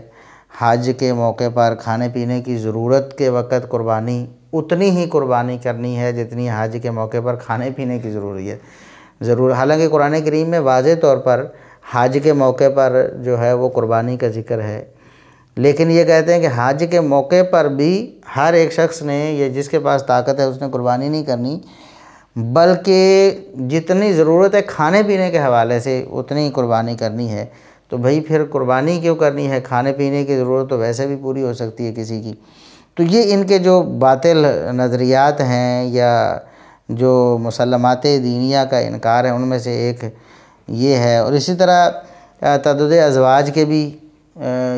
حج کے موقع پر کھانے پینے کی ضرورت کے وقت قربانی اتنی ہی قربانی کرنی ہے جتنی حج کے موقع پر کھانے پینے کی ضرور۔ حالانکہ قرآن کریم میں واضح طور پر حج کے موقع پر جو ہے وہ قربانی کا ذکر ہے، لیکن یہ کہتے ہیں کہ حج کے موقع پر بھی ہر ایک شخص نے، یہ جس کے پاس طاقت ہے اس نے قربانی نہیں کرنی، بلکہ جتنی ضرورت ہے کھانے پینے کے حوالے سے اتنی قربانی کرنی ہے۔ تو بھئی پھر قربانی کیوں کرنی ہے؟ کھانے پینے کی ضرورت تو ویسے بھی پوری ہو سکتی ہے کسی کی۔ تو یہ ان کے جو باطل نظریات ہیں یا جو مسلمات دینیہ کا انکار ہے ان میں سے ایک یہ ہے۔ اور اسی طرح تعدد ازواج کے بھی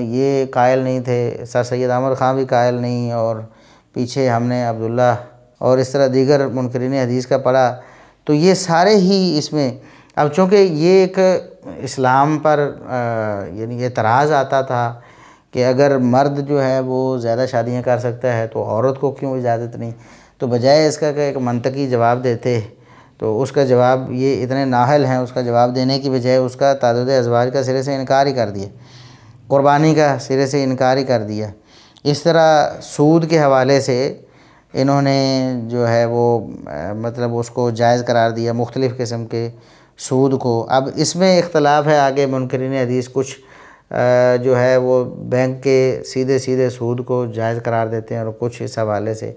یہ قائل نہیں تھے، سر سید احمد خان بھی قائل نہیں، اور پیچھے ہم نے عبداللہ اور اس طرح دیگر منکرین حدیث کا پڑھا۔ تو یہ سارے ہی اس میں، اب چونکہ یہ ایک اسلام پر یعنی اعتراض آتا تھا کہ اگر مرد جو ہے وہ زیادہ شادیاں کر سکتا ہے تو عورت کو کیوں اجازت نہیں؟ تو بجائے اس کا کہ ایک منطقی جواب دیتے تو اس کا جواب یہ اتنے نااہل ہیں، اس کا جواب دینے کی بجائے اس کا تعدد ازواج کا سرے سے انکار ہی کر دیا، قربانی کا سرے سے انکار ہی کر دیا۔ اس طرح سود کے حوالے سے انہوں نے جو ہے وہ مطلب اس کو جائز قرار دیا، مختلف قسم کے سود کو۔ اب اس میں اختلاف ہے، آگے منکرین حدیث کچھ جو ہے وہ بینک کے سیدھے سود کو جائز قرار دیتے ہیں اور کچھ اس حوالے سے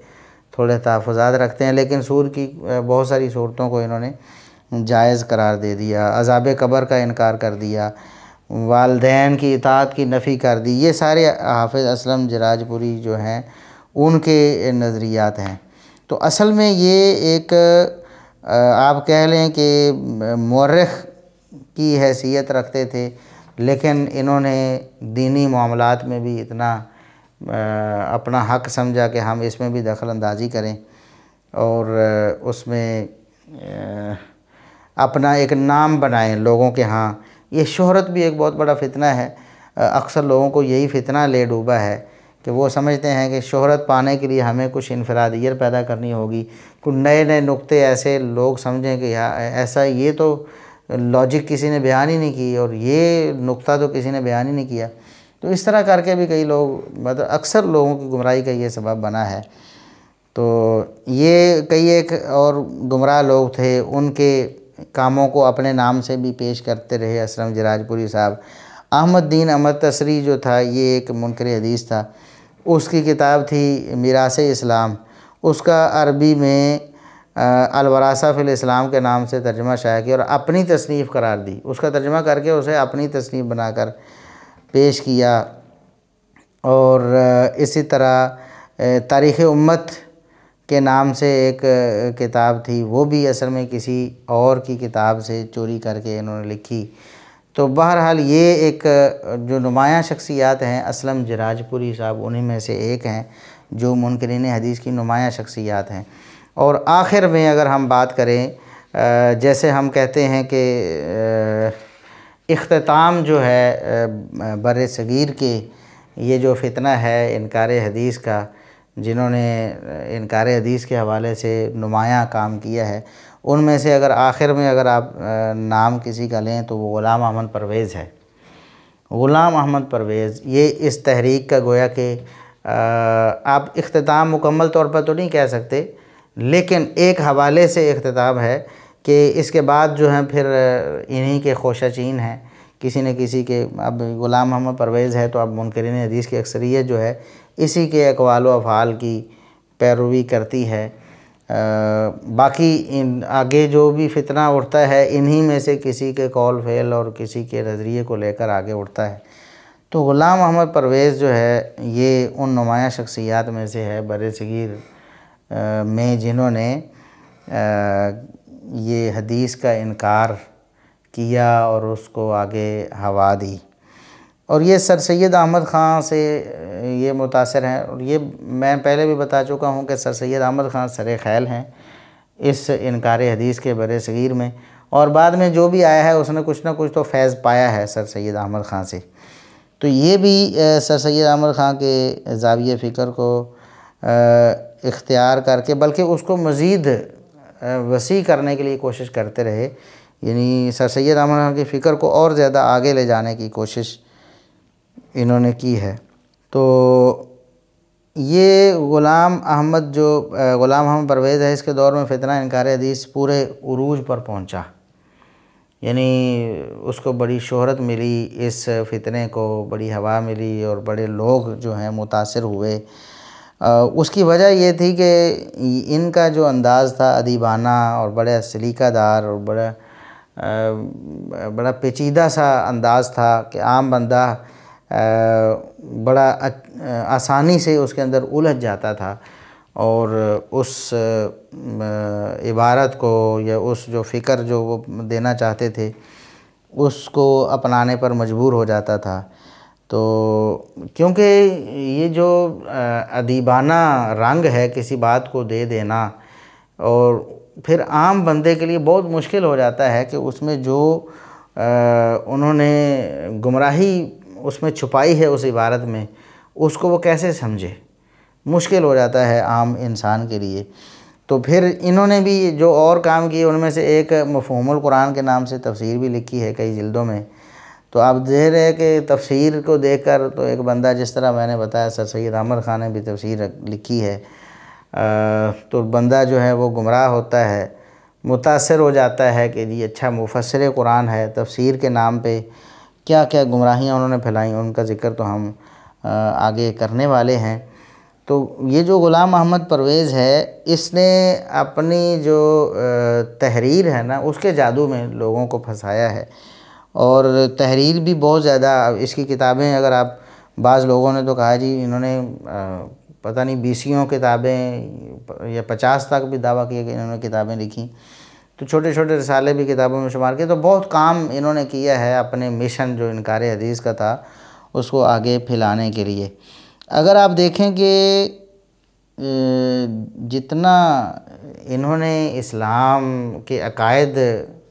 تھوڑے تحفظات رکھتے ہیں، لیکن سود کی بہت ساری صورتوں کو انہوں نے جائز قرار دے دیا۔ عذاب قبر کا انکار کر دیا، والدین کی اطاعت کی نفی کر دی۔ یہ سارے حافظ اسلم جراج پوری جو ہیں ان کے نظریات ہیں۔ تو اصل میں یہ ایک آپ کہہ لیں کہ مورخ کی حیثیت رکھتے تھے، لیکن انہوں نے دینی معاملات میں بھی اتنا اپنا حق سمجھا کہ ہم اس میں بھی دخل اندازی کریں اور اس میں اپنا ایک نام بنائیں لوگوں کے ہاں۔ یہ شہرت بھی ایک بہت بڑا فتنہ ہے، اکثر لوگوں کو یہی فتنہ لے ڈوبا ہے کہ وہ سمجھتے ہیں کہ شہرت پانے کے لیے ہمیں کچھ انفرادیت پیدا کرنی ہوگی، کچھ نئے نقطے ایسے لوگ سمجھیں کہ ایسا، یہ تو لاجک کسی نے بیان ہی نہیں کی اور یہ نقطہ تو کسی نے بیان ہی نہیں کیا۔ تو اس طرح کر کے بھی کئی لوگ، مطلب اکثر لوگوں کی گمراہی کا یہ سبب بنا ہے۔ تو یہ کئی ایک اور گمراہ لوگ تھے، ان کے کاموں کو اپنے نام سے بھی پیش کرتے رہے اسلم جراج پوری صاحب۔ احمد دین احمد تسری جو تھا یہ ایک منکر حدیث تھا، اس کی کتاب تھی میراث اسلام، اس کا عربی میں الوراثہ فی الاسلام کے نام سے ترجمہ شائع کیا اور اپنی تصنیف قرار دی، اس کا ترجمہ کر کے اسے اپنی تصنیف بنا کر پیش کیا۔ اور اسی طرح تاریخ امت کے نام سے ایک کتاب تھی، وہ بھی اصل میں کسی اور کی کتاب سے چوری کر کے انہوں نے لکھی۔ تو بہرحال یہ ایک جو نمایاں شخصیات ہیں، اسلم جراج پوری صاحب انہی میں سے ایک ہیں جو منکرین حدیث کی نمایاں شخصیات ہیں۔ اور آخر میں اگر ہم بات کریں، جیسے ہم کہتے ہیں کہ اختتام جو ہے بر صغیر کے یہ جو فتنہ ہے انکار حدیث کا، جنہوں نے انکار حدیث کے حوالے سے نمایاں کام کیا ہے، ان میں سے اگر آخر میں اگر آپ نام کسی کا لیں تو وہ غلام احمد پرویز ہے۔ غلام احمد پرویز یہ اس تحریک کا گویا کہ آپ اختتام مکمل طور پر تو نہیں کہہ سکتے، لیکن ایک حوالے سے اختتام ہے کہ اس کے بعد جو ہیں پھر انہی کے خوشہ چین ہیں کسی نہ کسی کے۔ اب غلام محمد پرویز ہے تو اب منکرین حدیث کی اکثریت جو ہے اسی کے اقوال و افعال کی پیروی کرتی ہے۔ باقی آگے جو بھی فتنہ اٹھتا ہے انہی میں سے کسی کے قول فعل اور کسی کے نظریے کو لے کر آگے اٹھتا ہے۔ تو غلام محمد پرویز جو ہے یہ ان نمایاں شخصیات میں سے ہے بر صغیر میں جنہوں نے یہ حدیث کا انکار کیا اور اس کو آگے ہوا دی۔ اور یہ سر سید احمد خان سے یہ متاثر ہیں، اور یہ میں پہلے بھی بتا چکا ہوں کہ سر سید احمد خان سر خیل ہیں اس انکار حدیث کے بر صغیر میں، اور بعد میں جو بھی آیا ہے اس نے کچھ نہ کچھ تو فیض پایا ہے سر سید احمد خان سے۔ تو یہ بھی سر سید احمد خان کے زاویہ فکر کو اختیار کر کے بلکہ اس کو مزید وسیع کرنے کے لیے کوشش کرتے رہے، یعنی سر سید احمد خان کی فکر کو اور زیادہ آگے لے جانے کی کوشش انہوں نے کی ہے۔ تو یہ غلام احمد پرویز ہے، اس کے دور میں فتنہ انکار حدیث پورے عروج پر پہنچا، یعنی اس کو بڑی شہرت ملی، اس فتنے کو بڑی ہوا ملی اور بڑے لوگ جو ہیں متاثر ہوئے۔ اس کی وجہ یہ تھی کہ ان کا جو انداز تھا ادیبانہ اور بڑا سلیقہ دار اور بڑا پیچیدہ سا انداز تھا کہ عام بندہ بڑا آسانی سے اس کے اندر الجھ جاتا تھا، اور اس عبارت کو یا اس جو فکر جو وہ دینا چاہتے تھے اس کو اپنانے پر مجبور ہو جاتا تھا۔ تو کیونکہ یہ جو ادیبانہ رنگ ہے کسی بات کو دے دینا، اور پھر عام بندے کے لیے بہت مشکل ہو جاتا ہے کہ اس میں جو انہوں نے گمراہی اس میں چھپائی ہے اس عبارت میں، اس کو وہ کیسے سمجھے، مشکل ہو جاتا ہے عام انسان کے لیے۔ تو پھر انہوں نے بھی جو اور کام کیے ان میں سے ایک مفہوم القرآن کے نام سے تفسیر بھی لکھی ہے کئی جلدوں میں۔ تو اب ظاہر ہے کہ تفسیر کو دیکھ کر تو ایک بندہ، جس طرح میں نے بتایا سر سید احمد خان نے بھی تفسیر لکھی ہے، تو بندہ جو ہے وہ گمراہ ہوتا ہے، متاثر ہو جاتا ہے کہ جی اچھا مفسر قرآن ہے، تفسیر کے نام پہ کیا کیا گمراہیاں انہوں نے پھیلائیں، ان کا ذکر تو ہم آگے کرنے والے ہیں۔ تو یہ جو غلام احمد پرویز ہے، اس نے اپنی جو تحریر ہے نا اس کے جادو میں لوگوں کو پھنسایا ہے، اور تحریر بھی بہت زیادہ اس کی کتابیں، اگر آپ بعض لوگوں نے تو کہا جی انہوں نے پتہ نہیں 20 کتابیں یا 50 تک بھی دعویٰ کیا کہ انہوں نے کتابیں لکھی، تو چھوٹے چھوٹے رسالے بھی کتابوں میں شمار کیے۔ تو بہت کام انہوں نے کیا ہے اپنے مشن جو انکار حدیث کا تھا اس کو آگے پھیلانے کے لیے۔ اگر آپ دیکھیں کہ جتنا انہوں نے اسلام کے عقائد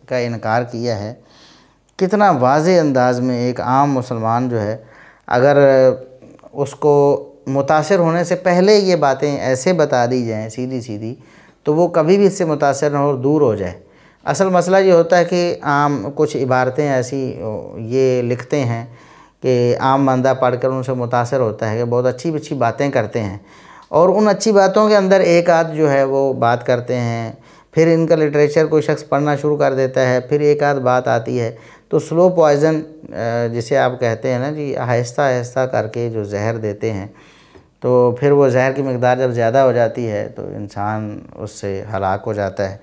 کا انکار کیا ہے، کتنا واضح انداز میں ایک عام مسلمان جو ہے اگر اس کو متاثر ہونے سے پہلے یہ باتیں ایسے بتا دی جائیں سیدھی سیدھی، تو وہ کبھی بھی اس سے متاثر نہ ہو اور دور ہو جائے۔ اصل مسئلہ یہ ہوتا ہے کہ عام کچھ عبارتیں ایسی یہ لکھتے ہیں کہ عام بندہ پڑھ کر ان سے متاثر ہوتا ہے کہ بہت اچھی اچھی باتیں کرتے ہیں، اور ان اچھی باتوں کے اندر ایک آدھ جو ہے وہ بات کرتے ہیں، پھر ان کا لٹریچر کوئی شخص پڑھنا شروع کر دیتا ہے، پھر ایک آدھ بات آتی ہے، تو سلو پوائزن جسے آپ کہتے ہیں نا جی، آہستہ آہستہ کر کے جو زہر دیتے ہیں، تو پھر وہ زہر کی مقدار جب زیادہ ہو جاتی ہے تو انسان اس سے ہلاک ہو جاتا ہے۔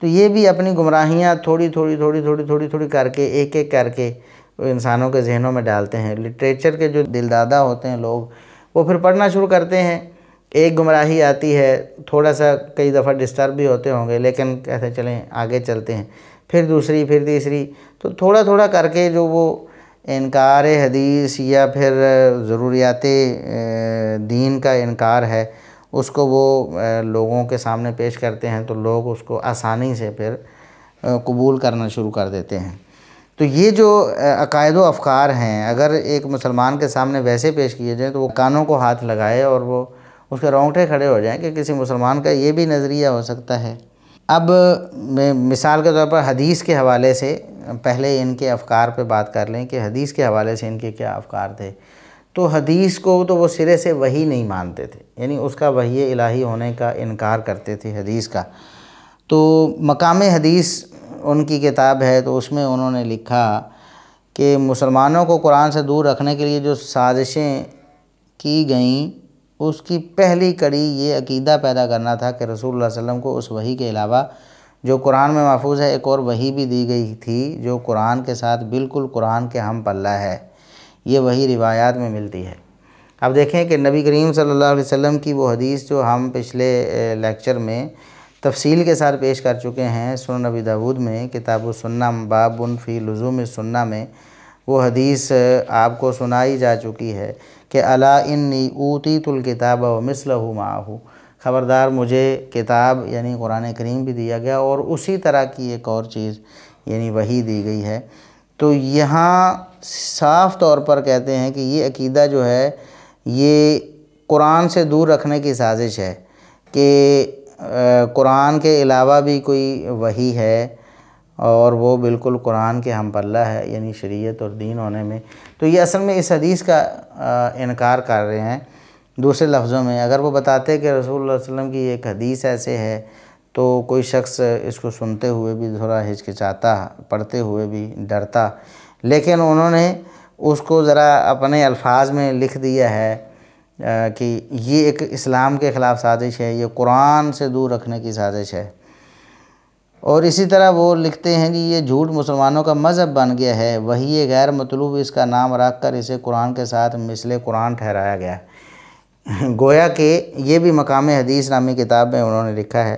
تو یہ بھی اپنی گمراہیاں تھوڑی تھوڑی کر کے ایک ایک کر کے وہ انسانوں کے ذہنوں میں ڈالتے ہیں۔ لٹریچر کے جو دلدادہ ہوتے ہیں لوگ، وہ پھر پڑھنا شروع کرتے ہیں، ایک گمراہی آتی ہے، تھوڑا سا کئی دفعہ ڈسٹرب بھی ہوتے ہوں گے، لیکن کہتے چلیں آگے چلتے ہیں، پھر دوسری، پھر تیسری، تو تھوڑا تھوڑا کر کے جو وہ انکار حدیث یا پھر ضروریات دین کا انکار ہے اس کو وہ لوگوں کے سامنے پیش کرتے ہیں، تو لوگ اس کو آسانی سے پھر قبول کرنا شروع کر دیتے ہیں۔ تو یہ جو عقائد و افکار ہیں، اگر ایک مسلمان کے سامنے ویسے پیش کیے جائیں تو وہ کانوں کو ہاتھ لگائے اور وہ اس کے رونگٹے کھڑے ہو جائیں کہ کسی مسلمان کا یہ بھی نظریہ ہو سکتا ہے۔ اب میں مثال کے طور پر حدیث کے حوالے سے پہلے ان کے افکار پہ بات کر لیں کہ حدیث کے حوالے سے ان کے کیا افکار تھے۔ تو حدیث کو تو وہ سرے سے وحی نہیں مانتے تھے، یعنی اس کا وحی الہی ہونے کا انکار کرتے تھے حدیث کا۔ تو مقام حدیث ان کی کتاب ہے، تو اس میں انہوں نے لکھا کہ مسلمانوں کو قرآن سے دور رکھنے کے لیے جو سازشیں کی گئیں، اس کی پہلی کڑی یہ عقیدہ پیدا کرنا تھا کہ رسول اللہ صلی اللہ علیہ وسلم کو اس وحی کے علاوہ جو قرآن میں محفوظ ہے ایک اور وحی بھی دی گئی تھی جو قرآن کے ساتھ بالکل قرآن کے ہم پلہ ہے۔ یہ وحی روایات میں ملتی ہے۔ اب دیکھیں کہ نبی کریم صلی اللہ علیہ وسلم کی وہ حدیث جو ہم پچھلے لیکچر میں تفصیل کے ساتھ پیش کر چکے ہیں، سنن ابی داؤد میں کتاب السنہ باب فی لزوم السنہ میں، وہ حدیث آپ کو سنائی جا چکی ہے کہ الا انی اوتیت الکتاب ومثلہ معہ، خبردار مجھے کتاب یعنی قرآن کریم بھی دیا گیا اور اسی طرح کی ایک اور چیز یعنی وحی دی گئی ہے۔ تو یہاں صاف طور پر کہتے ہیں کہ یہ عقیدہ جو ہے یہ قرآن سے دور رکھنے کی سازش ہے کہ قرآن کے علاوہ بھی کوئی وحی ہے اور وہ بالکل قرآن کے ہم پلہ ہے یعنی شریعت اور دین ہونے میں۔ تو یہ اصل میں اس حدیث کا انکار کر رہے ہیں۔ دوسرے لفظوں میں اگر وہ بتاتے کہ رسول اللہ صلی اللہ علیہ وسلم کی ایک حدیث ایسے ہے تو کوئی شخص اس کو سنتے ہوئے بھی تھوڑا ہچکچاتا، پڑھتے ہوئے بھی ڈرتا، لیکن انہوں نے اس کو ذرا اپنے الفاظ میں لکھ دیا ہے کہ یہ ایک اسلام کے خلاف سازش ہے، یہ قرآن سے دور رکھنے کی سازش ہے۔ اور اسی طرح وہ لکھتے ہیں کہ یہ جھوٹ مسلمانوں کا مذہب بن گیا ہے، وحی غیر مطلوب اس کا نام رکھ کر اسے قرآن کے ساتھ مثل قرآن ٹھہرایا گیا ہے۔ گویا کہ یہ بھی مقام حدیث نامی کتاب میں انہوں نے لکھا ہے،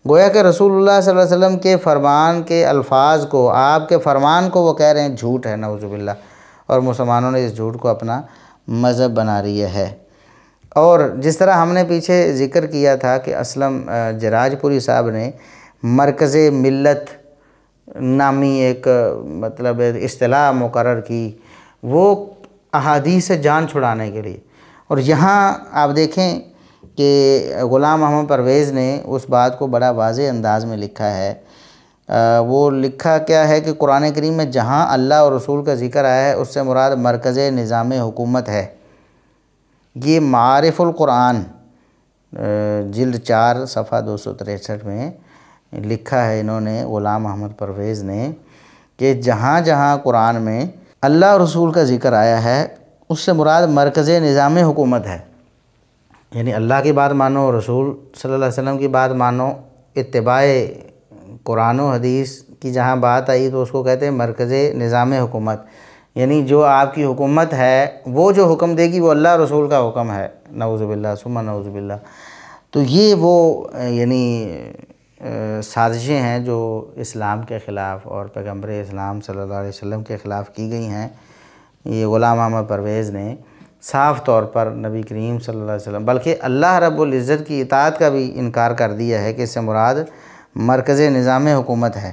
گویا کہ رسول اللہ صلی اللہ علیہ وسلم کے فرمان کے الفاظ کو، آپ کے فرمان کو وہ کہہ رہے ہیں جھوٹ ہے، نعوذ باللہ، اور مسلمانوں نے اس جھوٹ کو اپنا مذہب بنا لیا ہے۔ اور جس طرح ہم نے پیچھے ذکر کیا تھا کہ اسلم جراج پوری صاحب نے مرکز ملت نامی ایک مطلب اصطلاح مقرر کی، وہ احادیث سے جان چھڑانے کے لیے، اور یہاں آپ دیکھیں کہ غلام محمد پرویز نے اس بات کو بڑا واضح انداز میں لکھا ہے۔ وہ لکھا کیا ہے کہ قرآن کریم میں جہاں اللہ اور رسول کا ذکر آیا ہے اس سے مراد مرکز نظام حکومت ہے۔ یہ معارف القرآن جلد 4 صفحہ 263 میں لکھا ہے انہوں نے، غلام محمد پرویز نے، کہ جہاں جہاں قرآن میں اللہ اور رسول کا ذکر آیا ہے اس سے مراد مرکز نظام حکومت ہے، یعنی اللہ کی بات مانو، رسول صلی اللہ علیہ وسلم کی بات مانو، اتباع قرآن و حدیث کی جہاں بات آئی تو اس کو کہتے ہیں مرکز نظام حکومت، یعنی جو آپ کی حکومت ہے وہ جو حکم دے گی وہ اللہ رسول کا حکم ہے، نعوذ باللہ ثم نعوذ باللہ۔ تو یہ وہ یعنی سازشیں ہیں جو اسلام کے خلاف اور پیغمبر اسلام صلی اللہ علیہ وسلم کے خلاف کی گئی ہیں۔ یہ غلام محمد پرویز نے صاف طور پر نبی کریم صلی اللہ علیہ وسلم بلکہ اللہ رب العزت کی اطاعت کا بھی انکار کر دیا ہے کہ اس سے مراد مرکز نظام حکومت ہے۔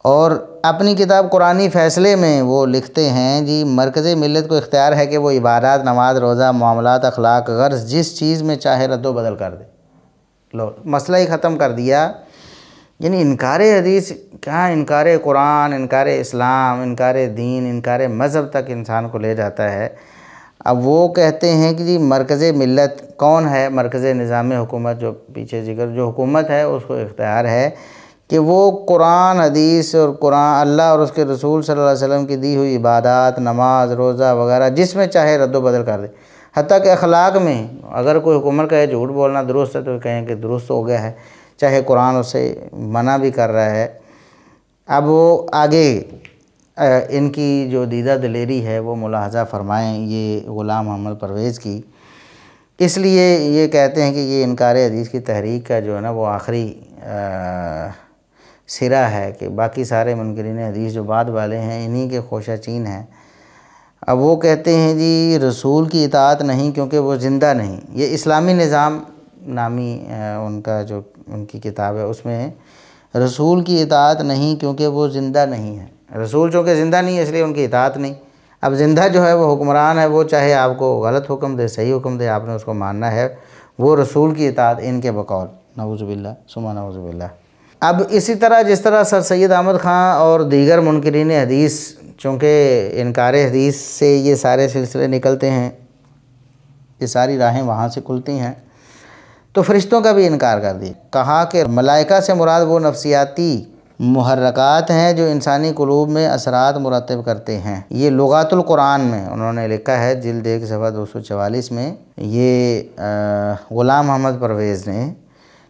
اور اپنی کتاب قرآنی فیصلے میں وہ لکھتے ہیں جی مرکز ملت کو اختیار ہے کہ وہ عبادات، نماز، روزہ، معاملات، اخلاق، غرض جس چیز میں چاہے رد و بدل کر دے۔ لو مسئلہ ہی ختم کر دیا، یعنی انکار حدیث کہاں، انکار قرآن، انکار اسلام، انکار دین، انکار مذہب تک انسان کو لے جاتا ہے۔ اب وہ کہتے ہیں کہ جی مرکز ملت کون ہے؟ مرکز نظام حکومت، جو پیچھے ذکر جو حکومت ہے اس کو اختیار ہے کہ وہ قرآن، حدیث اور قرآن، اللہ اور اس کے رسول صلی اللہ علیہ وسلم کی دی ہوئی عبادات، نماز، روزہ وغیرہ جس میں چاہے رد و بدل کر دے۔ حتیٰ کہ اخلاق میں اگر کوئی حکومت کہے جھوٹ بولنا درست ہے تو کہیں کہ درست ہو گیا ہے، چاہے قرآن اسے منع بھی کر رہا ہے۔ اب وہ آگے ان کی جو دیدہ دلیری ہے وہ ملاحظہ فرمائیں یہ غلام محمد پرویز کی، اس لیے یہ کہتے ہیں کہ یہ انکار حدیث کی تحریک کا جو ہے نا وہ آخری سرا ہے، کہ باقی سارے منکرین حدیث جو بعد والے ہیں انہی کے خوشہ چین ہیں۔ اب وہ کہتے ہیں جی رسول کی اطاعت نہیں کیونکہ وہ زندہ نہیں۔ یہ اسلامی نظام نامی ان کا جو ان کی کتاب ہے اس میں رسول کی اطاعت نہیں کیونکہ وہ زندہ نہیں ہے۔ رسول چونکہ زندہ نہیں ہے اس لیے ان کی اطاعت نہیں۔ اب زندہ جو ہے وہ حکمران ہے، وہ چاہے آپ کو غلط حکم دے، صحیح حکم دے، آپ نے اس کو ماننا ہے، وہ رسول کی اطاعت ان کے بقول، نعوذ باللہ ثم نعوذ باللہ۔ اب اسی طرح جس طرح سر سید احمد خان اور دیگر منکرین حدیث چونکہ انکار حدیث سے یہ سارے سلسلے نکلتے ہیں، یہ ساری راہیں وہاں سے کھلتی ہیں، تو فرشتوں کا بھی انکار کر دیا۔ کہا کہ ملائکہ سے مراد وہ نفسیاتی محرکات ہیں جو انسانی قلوب میں اثرات مرتب کرتے ہیں۔ یہ لغات القرآن میں انہوں نے لکھا ہے جلد 1 صفحہ 244 میں، یہ غلام محمد پرویز نے،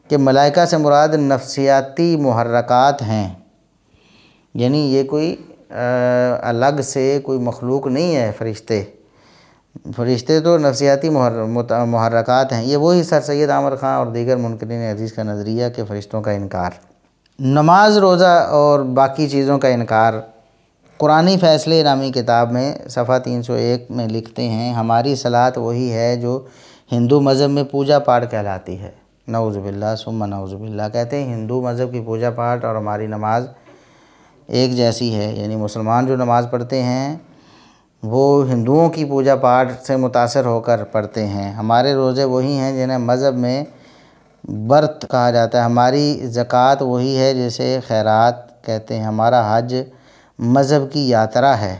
کہ ملائکہ سے مراد نفسیاتی محرکات ہیں، یعنی یہ کوئی الگ سے کوئی مخلوق نہیں ہے۔ فرشتے تو نفسیاتی محرکات ہیں۔ یہ وہی سر سید احمد خان اور دیگر منکرین حدیث کا نظریہ کہ فرشتوں کا انکار، نماز، روزہ اور باقی چیزوں کا انکار قرآنی فیصلے نامی کتاب میں صفحہ 301 میں لکھتے ہیں، ہماری صلاۃ وہی ہے جو ہندو مذہب میں پوجا پاٹ کہلاتی ہے۔ نعوذ باللہ ثم نعوذ باللہ۔ کہتے ہیں ہندو مذہب کی پوجا پاٹ اور ہماری نماز ایک جیسی ہے، یعنی مسلمان جو نماز پڑھتے ہیں وہ ہندوؤں کی پوجا پاٹ سے متاثر ہو کر پڑھتے ہیں۔ ہمارے روزے وہی ہیں جنہیں مذہب میں برت کہا جاتا ہے، ہماری زکوٰۃ وہی ہے جسے خیرات کہتے ہیں، ہمارا حج مذہب کی یاترا ہے۔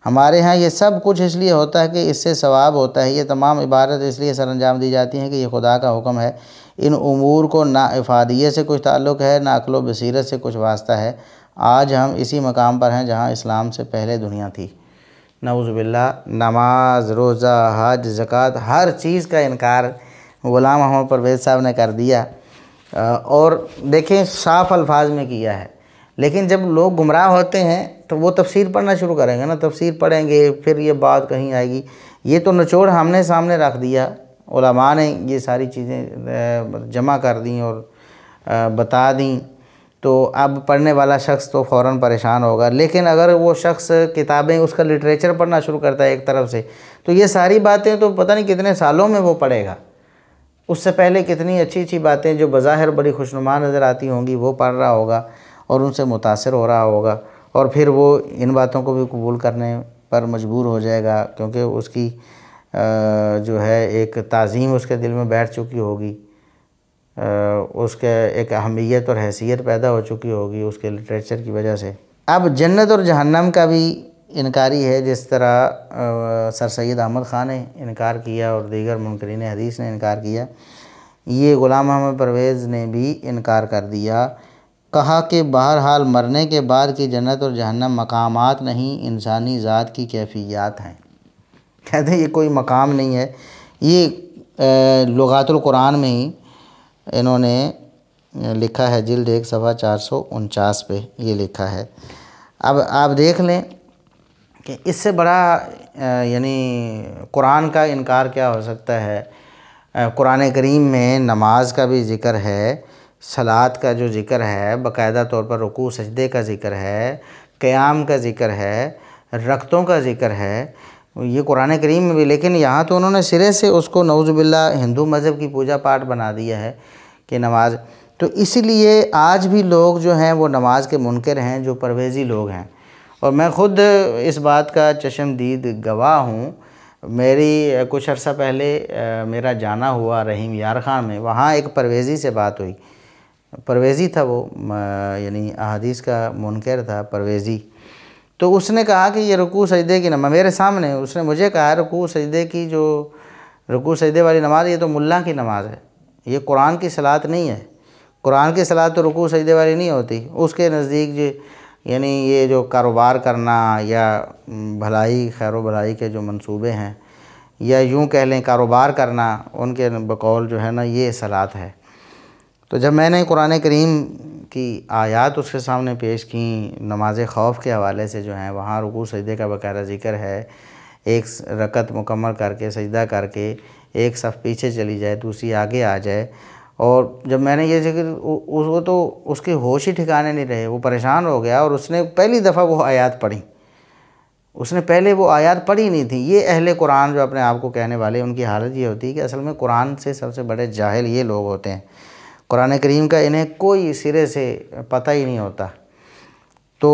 ہمارے ہاں یہ سب کچھ اس لیے ہوتا ہے کہ اس سے ثواب ہوتا ہے، یہ تمام عبادت اس لیے سر انجام دی جاتی ہیں کہ یہ خدا کا حکم ہے۔ ان امور کو نہ افادیت سے کچھ تعلق ہے نہ عقل و بصیرت سے کچھ واسطہ ہے۔ آج ہم اسی مقام پر ہیں جہاں اسلام سے پہلے دنیا تھی۔ نعوذ باللہ۔ نماز، روزہ، حج، زکوٰۃ، ہر چیز کا انکار غلام محمد پرویز صاحب نے کر دیا، اور دیکھیں صاف الفاظ میں کیا ہے۔ لیکن جب لوگ گمراہ ہوتے ہیں تو وہ تفسیر پڑھنا شروع کریں گے نا، تفسیر پڑھیں گے، پھر یہ بات کہیں آئے گی۔ یہ تو نچوڑ ہم نے سامنے رکھ دیا، علماء نے یہ ساری چیزیں جمع کر دیں اور بتا دیں، تو اب پڑھنے والا شخص تو فوراً پریشان ہوگا۔ لیکن اگر وہ شخص کتابیں، اس کا لٹریچر پڑھنا شروع کرتا ہے ایک طرف سے، تو یہ ساری باتیں تو پتہ نہیں کتنے سالوں میں وہ پڑھے گا۔ اس سے پہلے کتنی اچھی اچھی باتیں جو بظاہر بڑی خوشنما نظر آتی ہوں گی وہ پڑھ رہا ہوگا اور ان سے متاثر ہو رہا ہوگا، اور پھر وہ ان باتوں کو بھی قبول کرنے پر مجبور ہو جائے گا، کیونکہ اس کی جو ہے ایک تعظیم اس کے دل میں بیٹھ چکی ہوگی، اس کے ایک اہمیت اور حیثیت پیدا ہو چکی ہوگی اس کے لٹریچر کی وجہ سے۔ اب جنت اور جہنم کا بھی انکاری ہے، جس طرح سر سید احمد خان نے انکار کیا اور دیگر منکرین حدیث نے انکار کیا، یہ غلام محمد پرویز نے بھی انکار کر دیا۔ کہا کہ بہرحال مرنے کے بعد کی جنت اور جہنم مقامات نہیں، انسانی ذات کی کیفیات ہیں۔ کہتے ہیں یہ کوئی مقام نہیں ہے، یہ لغات القرآن میں ہی انہوں نے لکھا ہے، جلد 1 صفحہ 449 پہ یہ لکھا ہے۔ اب آپ دیکھ لیں کہ اس سے بڑا یعنی قرآن کا انکار کیا ہو سکتا ہے۔ قرآن کریم میں نماز کا بھی ذکر ہے، صلاۃ کا جو ذکر ہے، باقاعدہ طور پر رکوع سجدے کا ذکر ہے، قیام کا ذکر ہے، رکعتوں کا ذکر ہے، یہ قرآن کریم میں بھی۔ لیکن یہاں تو انہوں نے سرے سے اس کو نعوذ باللہ ہندو مذہب کی پوجا پاٹ بنا دیا ہے کہ نماز۔ تو اسی لیے آج بھی لوگ جو ہیں وہ نماز کے منکر ہیں، جو پرویزی لوگ ہیں، اور میں خود اس بات کا چشمدید گواہ ہوں۔ میری کچھ عرصہ پہلے میرا جانا ہوا رحیم یار خان میں، وہاں ایک پرویزی سے بات ہوئی۔ پرویزی تھا وہ، یعنی احادیث کا منکر تھا، پرویزی۔ تو اس نے کہا کہ یہ رکوع سجدے کی نماز، میرے سامنے اس نے مجھے کہا رکوع سجدے کی جو رکوع سجدے والی نماز، یہ تو ملا کی نماز ہے، یہ قرآن کی صلاۃ نہیں ہے۔ قرآن کی صلاۃ تو رکوع سجدے والی نہیں ہوتی۔ اس کے نزدیک یعنی یہ جو کاروبار کرنا یا بھلائی، خیر و بھلائی کے جو منصوبے ہیں، یا یوں کہہ لیں کاروبار کرنا، ان کے بقول جو ہے نا یہ صلاۃ ہے۔ تو جب میں نے قرآن کریم کی آیات اس کے سامنے پیش کیں نماز خوف کے حوالے سے، جو ہیں وہاں رکوع سجدے کا باقاعدہ ذکر ہے، ایک رکعت مکمل کر کے سجدہ کر کے ایک صف پیچھے چلی جائے، دوسری آگے آ جائے، اور جب میں نے یہ ذکر، وہ تو اس کے ہوش ہی ٹھکانے نہیں رہے، وہ پریشان ہو گیا، اور اس نے پہلی دفعہ وہ آیات پڑھی۔ اس نے پہلے وہ آیات پڑھی نہیں تھی۔ یہ اہل قرآن جو اپنے آپ کو کہنے والے، ان کی حالت یہ ہوتی ہے کہ اصل میں قرآن سے سب سے بڑے جاہل یہ لوگ ہوتے ہیں، قرآن کریم کا انہیں کوئی سرے سے پتہ ہی نہیں ہوتا۔ تو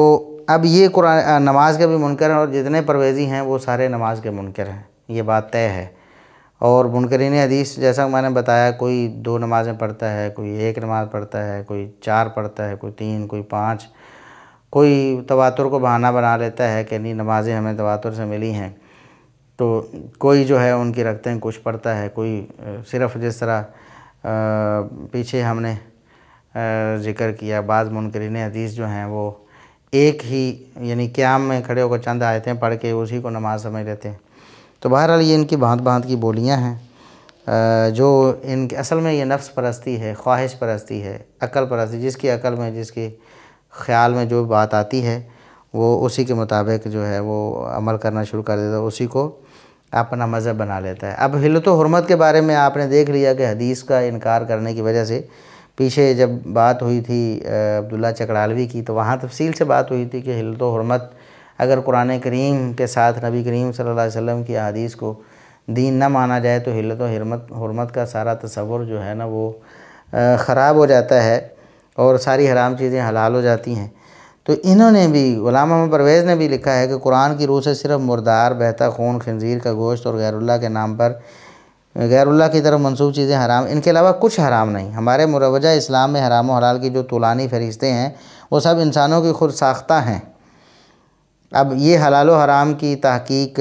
اب یہ قرآن نماز کے بھی منکر ہیں، اور جتنے پرویزی ہیں وہ سارے نماز کے منکر ہیں، یہ بات طے ہے۔ اور منکرین حدیث جیسا میں نے بتایا، کوئی 2 نمازیں پڑھتا ہے، کوئی 1 نماز پڑھتا ہے، کوئی 4 پڑھتا ہے، کوئی 3، کوئی 5، کوئی تواتر کو بہانہ بنا لیتا ہے کہ نہیں نمازیں ہمیں تواتر سے ملی ہیں۔ تو کوئی جو ہے ان کی رکھتے ہیں کچھ پڑھتا ہے، کوئی صرف جس طرح پیچھے ہم نے ذکر کیا، بعض منکرین حدیث جو ہیں وہ ایک ہی یعنی قیام میں کھڑے ہو کر چند آیتیں پڑھ کے اسی کو نماز سمجھ لیتے ہیں۔ تو بہرحال یہ ان کی بھانت بھانت کی بولیاں ہیں، جو ان کے اصل میں یہ نفس پرستی ہے، خواہش پرستی ہے، عقل پرستی، جس کی عقل میں، جس کی خیال میں جو بات آتی ہے وہ اسی کے مطابق جو ہے وہ عمل کرنا شروع کر دیتا ہے، اسی کو اپنا مذہب بنا لیتا ہے۔ اب حلت و حرمت کے بارے میں آپ نے دیکھ لیا کہ حدیث کا انکار کرنے کی وجہ سے پیچھے جب بات ہوئی تھی عبداللہ چکڑالوی کی، تو وہاں تفصیل سے بات ہوئی تھی کہ حلت و حرمت اگر قرآن کریم کے ساتھ نبی کریم صلی اللہ علیہ وسلم کی احادیث کو دین نہ مانا جائے تو حلت و حرمت کا سارا تصور جو ہے نا وہ خراب ہو جاتا ہے اور ساری حرام چیزیں حلال ہو جاتی ہیں۔ تو انہوں نے بھی، غلام محمد پرویز نے بھی لکھا ہے کہ قرآن کی روح سے صرف مردار، بہتا خون، خنزیر کا گوشت اور غیر اللہ کے نام پر غیر اللہ کی طرف منسوب چیزیں حرام، ان کے علاوہ کچھ حرام نہیں۔ ہمارے مروجہ اسلام میں حرام و حلال کی جو طولانی فہرستیں ہیں وہ سب انسانوں کی خود ساختہ ہیں۔ اب یہ حلال و حرام کی تحقیق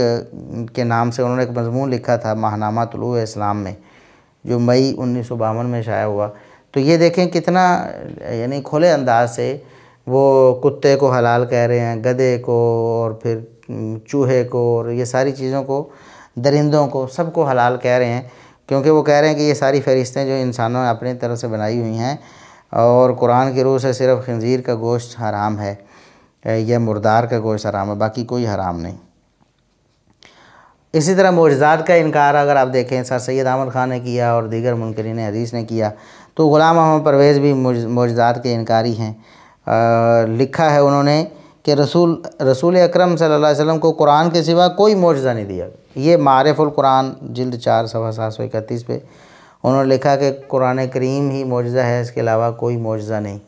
کے نام سے انہوں نے ایک مضمون لکھا تھا ماہنامہ طلوع اسلام میں، جو مئی 1952 میں شائع ہوا۔ تو یہ دیکھیں کتنا یعنی کھلے انداز سے وہ کتے کو حلال کہہ رہے ہیں، گدھے کو، اور پھر چوہے کو، اور یہ ساری چیزوں کو، درندوں کو، سب کو حلال کہہ رہے ہیں، کیونکہ وہ کہہ رہے ہیں کہ یہ ساری فہرستیں جو انسانوں نے اپنی طرف سے بنائی ہوئی ہیں، اور قرآن کی روح سے صرف خنزیر کا گوشت حرام ہے یا مردار کا گوشت حرام ہے، باقی کوئی حرام نہیں۔ اسی طرح معجزات کا انکار اگر آپ دیکھیں سر سید احمد خان نے کیا اور دیگر منکرین حدیث نے کیا، تو غلام محمد پرویز بھی معجزات کے انکاری ہیں۔ لکھا ہے انہوں نے کہ رسول اکرم صلی اللہ علیہ وسلم کو قرآن کے سوا کوئی معجزہ نہیں دیا۔ یہ معارف القرآن جلد 4 صفحہ 731 پہ انہوں نے لکھا کہ قرآن کریم ہی معجزہ ہے، اس کے علاوہ کوئی معجزہ نہیں۔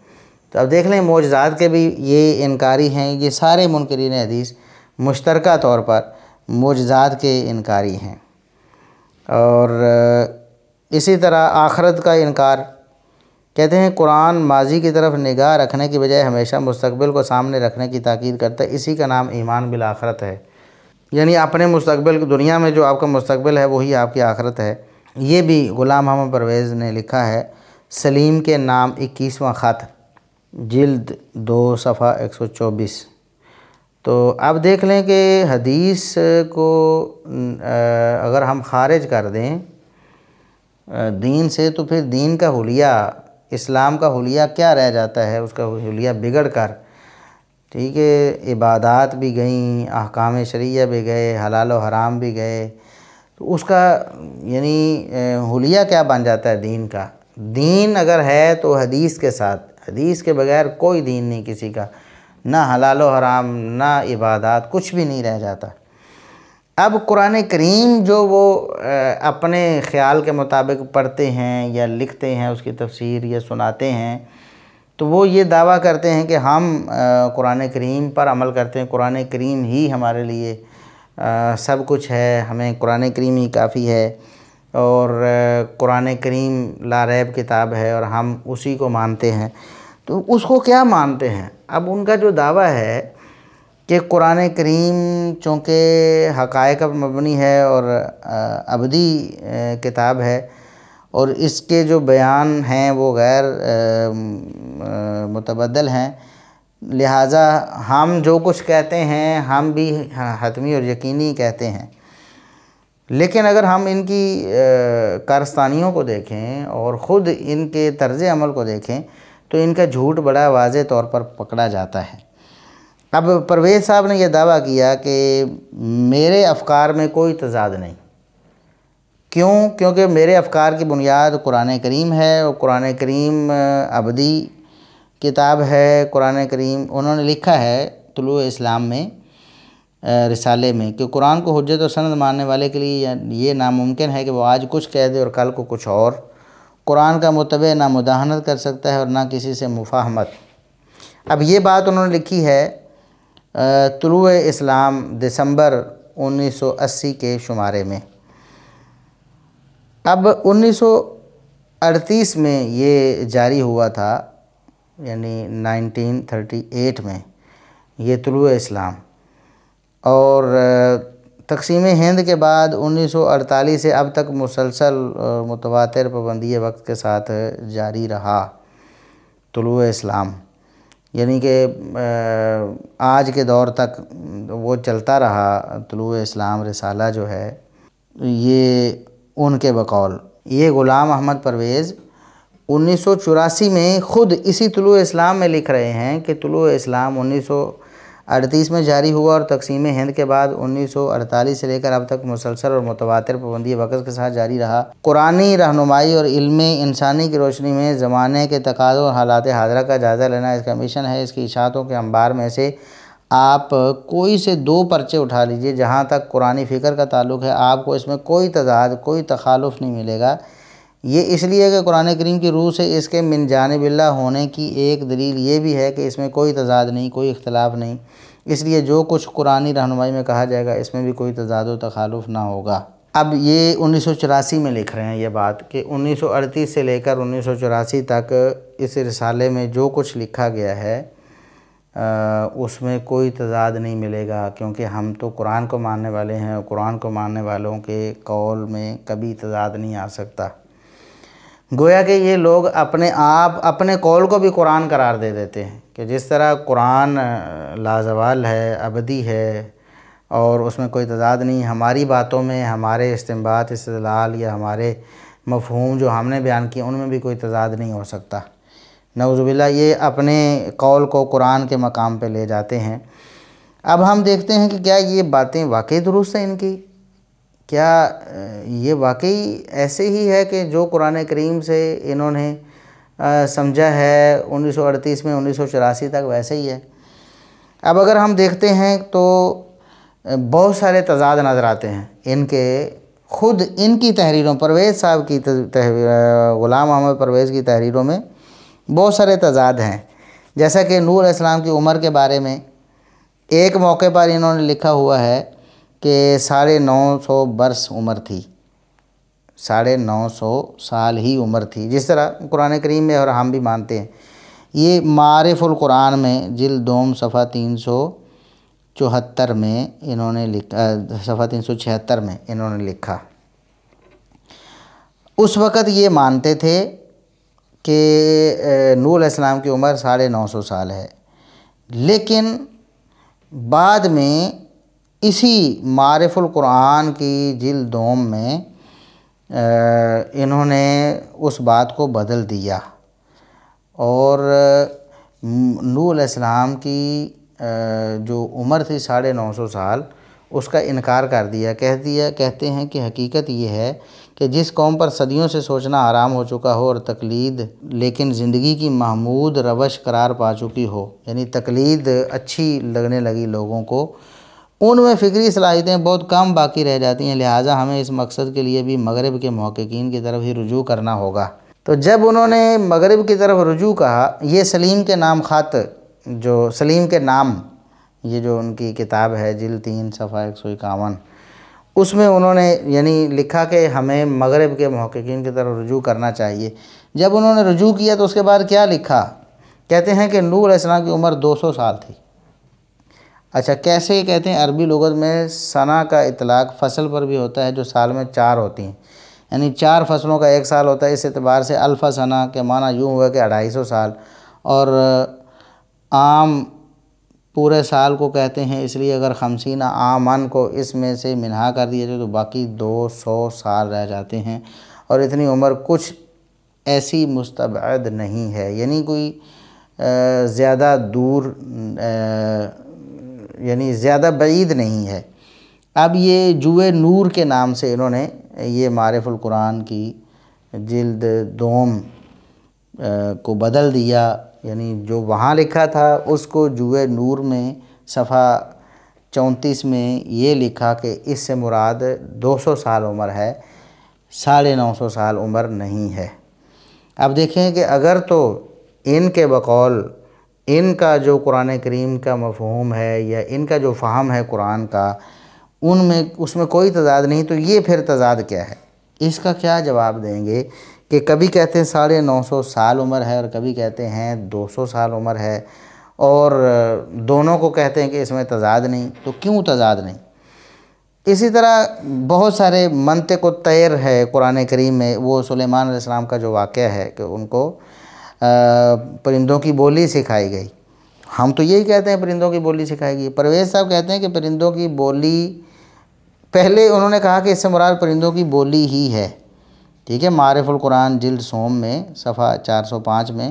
تو اب دیکھ لیں معجزات کے بھی یہ انکاری ہیں، یہ سارے منکرین حدیث مشترکہ طور پر معجزات کے انکاری ہیں۔ اور اسی طرح آخرت کا انکار، کہتے ہیں قرآن ماضی کی طرف نگاہ رکھنے کی بجائے ہمیشہ مستقبل کو سامنے رکھنے کی تاکید کرتا ہے، اسی کا نام ایمان بالآخرت ہے۔ یعنی اپنے مستقبل کی دنیا میں جو آپ کا مستقبل ہے وہی آپ کی آخرت ہے۔ یہ بھی غلام محمد پرویز نے لکھا ہے، سلیم کے نام 21واں خط، جلد 2 صفحہ 124۔ تو اب دیکھ لیں کہ حدیث کو اگر ہم خارج کر دیں دین سے تو پھر دین کا حلیہ، اسلام کا حلیہ کیا رہ جاتا ہے؟ اس کا حلیہ بگڑ کر، ٹھیک ہے، عبادات بھی گئیں، احکام شرعیہ بھی گئے، حلال و حرام بھی گئے، تو اس کا یعنی حلیہ کیا بن جاتا ہے دین کا؟ دین اگر ہے تو حدیث کے ساتھ، حدیث کے بغیر کوئی دین نہیں کسی کا، نہ حلال و حرام، نہ عبادات، کچھ بھی نہیں رہ جاتا۔ اب قرآن کریم جو وہ اپنے خیال کے مطابق پڑھتے ہیں یا لکھتے ہیں، اس کی تفسیر یا سناتے ہیں، تو وہ یہ دعویٰ کرتے ہیں کہ ہم قرآن کریم پر عمل کرتے ہیں، قرآن کریم ہی ہمارے لیے سب کچھ ہے، ہمیں قرآن کریم ہی کافی ہے، اور قرآن کریم لا ریب کتاب ہے اور ہم اسی کو مانتے ہیں۔ تو اس کو کیا مانتے ہیں؟ اب ان کا جو دعویٰ ہے کہ قرآن کریم چونکہ حقائق پر مبنی ہے اور ابدی کتاب ہے، اور اس کے جو بیان ہیں وہ غیر متبدل ہیں، لہٰذا ہم جو کچھ کہتے ہیں ہم بھی حتمی اور یقینی کہتے ہیں۔ لیکن اگر ہم ان کی کارستانیوں کو دیکھیں اور خود ان کے طرز عمل کو دیکھیں تو ان کا جھوٹ بڑا واضح طور پر پکڑا جاتا ہے۔ اب پرویز صاحب نے یہ دعویٰ کیا کہ میرے افکار میں کوئی تضاد نہیں۔ کیوں؟ کیونکہ میرے افکار کی بنیاد قرآن کریم ہے، اور قرآن کریم ابدی کتاب ہے۔ قرآن کریم انہوں نے لکھا ہے طلوع اسلام میں رسالے میں کہ قرآن کو حجت و سند ماننے والے کے لیے یہ ناممکن ہے کہ وہ آج کچھ کہہ دے اور کل کو کچھ اور۔ قرآن کا متبع نہ مداہنت کر سکتا ہے اور نہ کسی سے مفاہمت۔ اب یہ بات انہوں نے لکھی ہے طلوع اسلام دسمبر 1980 کے شمارے میں۔ اب 1938 میں یہ جاری ہوا تھا، یعنی 1938 میں یہ طلوع اسلام، اور تقسیم ہند کے بعد 1948 سے اب تک مسلسل متواتر پابندی وقت کے ساتھ جاری رہا طلوع اسلام، یعنی کہ آج کے دور تک وہ چلتا رہا طلوع اسلام رسالہ جو ہے، یہ ان کے بقول۔ یہ غلام احمد پرویز 1984 میں خود اسی طلوع اسلام میں لکھ رہے ہیں کہ طلوع اسلام 1938 میں جاری ہوا اور تقسیم ہند کے بعد 1948 سے لے کر اب تک مسلسل اور متواتر پابندی وقت کے ساتھ جاری رہا۔ قرآنی رہنمائی اور علم انسانی کی روشنی میں زمانے کے تقاضوں اور حالات حاضرہ کا جائزہ لینا اس کا مشن ہے۔ اس کی اشاعتوں کے انبار میں سے آپ کوئی سے 2 پرچے اٹھا لیجئے، جہاں تک قرآنی فکر کا تعلق ہے آپ کو اس میں کوئی تضاد، کوئی تخالف نہیں ملے گا۔ یہ اس لیے کہ قرآن کریم کی روح سے اس کے من جانب اللہ ہونے کی ایک دلیل یہ بھی ہے کہ اس میں کوئی تضاد نہیں، کوئی اختلاف نہیں، اس لیے جو کچھ قرآنی رہنمائی میں کہا جائے گا اس میں بھی کوئی تضاد و تخالف نہ ہوگا۔ اب یہ 1984 میں لکھ رہے ہیں یہ بات کہ 1938 سے لے کر 1984 تک اس رسالے میں جو کچھ لکھا گیا ہے اس میں کوئی تضاد نہیں ملے گا، کیونکہ ہم تو قرآن کو ماننے والے ہیں اور قرآن کو ماننے والوں کے قول میں کبھی تضاد نہیں آ سکتا۔ گویا کہ یہ لوگ اپنے قول کو بھی قرآن قرار دے دیتے ہیں کہ جس طرح قرآن لازوال ہے، ابدی ہے اور اس میں کوئی تضاد نہیں، ہماری باتوں میں ہمارے استنباط، استدلال یا ہمارے مفہوم جو ہم نے بیان کیے ان میں بھی کوئی تضاد نہیں ہو سکتا۔ نعوذ باللہ، یہ اپنے قول کو قرآن کے مقام پہ لے جاتے ہیں۔ اب ہم دیکھتے ہیں کہ کیا یہ باتیں واقعی درست ہیں ان کی؟ کیا یہ واقعی ایسے ہی ہے کہ جو قرآن کریم سے انہوں نے سمجھا ہے 1938 میں 1984 تک ویسے ہی ہے؟ اب اگر ہم دیکھتے ہیں تو بہت سارے تضاد نظر آتے ہیں ان کے، خود ان کی تحریروں، پرویز صاحب کی غلام محمد پرویز کی تحریروں میں بہت سارے تضاد ہیں۔ جیسا کہ نوح علیہ السلام کی عمر کے بارے میں ایک موقع پر انہوں نے لکھا ہوا ہے کہ 950 برس عمر تھی، 950 سال ہی عمر تھی، جس طرح قرآن کریم میں اور ہم بھی مانتے ہیں۔ یہ معارف القرآن میں جلد 2 صفحہ 374 میں انہوں نے لکھا، صفحہ 376 میں انہوں نے لکھا۔ اس وقت یہ مانتے تھے کہ نوح علیہ السلام کی عمر 950 سال ہے، لیکن بعد میں اسی معارف القرآن کی جلد 2 میں انہوں نے اس بات کو بدل دیا اور نوح علیہ السلام کی جو عمر تھی 950 سال اس کا انکار کر دیا۔ کہتے ہیں کہ حقیقت یہ ہے کہ جس قوم پر صدیوں سے سوچنا آرام ہو چکا ہو اور تقلید لیکن زندگی کی محمود روش قرار پا چکی ہو، یعنی تقلید اچھی لگنے لگی لوگوں کو، ان میں فکری صلاحیتیں بہت کم باقی رہ جاتی ہیں، لہٰذا ہمیں اس مقصد کے لیے بھی مغرب کے محققین کی طرف ہی رجوع کرنا ہوگا۔ تو جب انہوں نے مغرب کی طرف رجوع کہا، یہ سلیم کے نام خط، جو سلیم کے نام، یہ جو ان کی کتاب ہے جلد 3 صفحہ 151، اس میں انہوں نے یعنی لکھا کہ ہمیں مغرب کے محققین کی طرف رجوع کرنا چاہیے۔ جب انہوں نے رجوع کیا تو اس کے بعد کیا لکھا؟ کہتے ہیں کہ نوح علیہ السلام کی عمر 200 سال تھی۔ اچھا، کیسے کہتے ہیں؟ عربی لغت میں سنہ کا اطلاق فصل پر بھی ہوتا ہے جو سال میں 4 ہوتی ہیں، یعنی 4 فصلوں کا ایک سال ہوتا ہے۔ اس اعتبار سے الف سنہ کے معنی یوں ہوا کہ 250 سال، اور عام پورے سال کو کہتے ہیں، اس لیے اگر 50 عامن کو اس میں سے منہا کر دیا جائے تو باقی 200 سال رہ جاتے ہیں، اور اتنی عمر کچھ ایسی مستبعد نہیں ہے، یعنی کوئی زیادہ دور یعنی زیادہ بعید نہیں ہے۔ اب یہ جوئے نور کے نام سے انہوں نے یہ معارف القرآن کی جلد 2 کو بدل دیا، یعنی جو وہاں لکھا تھا اس کو جوئے نور میں صفحہ 34 میں یہ لکھا کہ اس سے مراد 200 سال عمر ہے، 950 سال عمر نہیں ہے۔ اب دیکھیں کہ اگر تو ان کے بقول ان کا جو قرآن کریم کا مفہوم ہے یا ان کا جو فہم ہے قرآن کا، اس میں کوئی تضاد نہیں، تو یہ پھر تضاد کیا ہے؟ اس کا کیا جواب دیں گے کہ کبھی کہتے ہیں 950 سال عمر ہے اور کبھی کہتے ہیں 200 سال عمر ہے، اور دونوں کو کہتے ہیں کہ اس میں تضاد نہیں، تو کیوں تضاد نہیں؟ اسی طرح بہت سارے منطق و طیر ہے قرآن کریم میں۔ وہ سلیمان علیہ السلام کا جو واقعہ ہے کہ ان کو پرندوں کی بولی سکھائی گئی، ہم تو یہی کہتے ہیں پرندوں کی بولی سکھائی گئی، پرویز صاحب کہتے ہیں کہ پرندوں کی بولی، پہلے انہوں نے کہا کہ اس سے مراد پرندوں کی بولی ہی ہے، ٹھیک ہے، معارف القرآن جلد 100 میں صفحہ 405 میں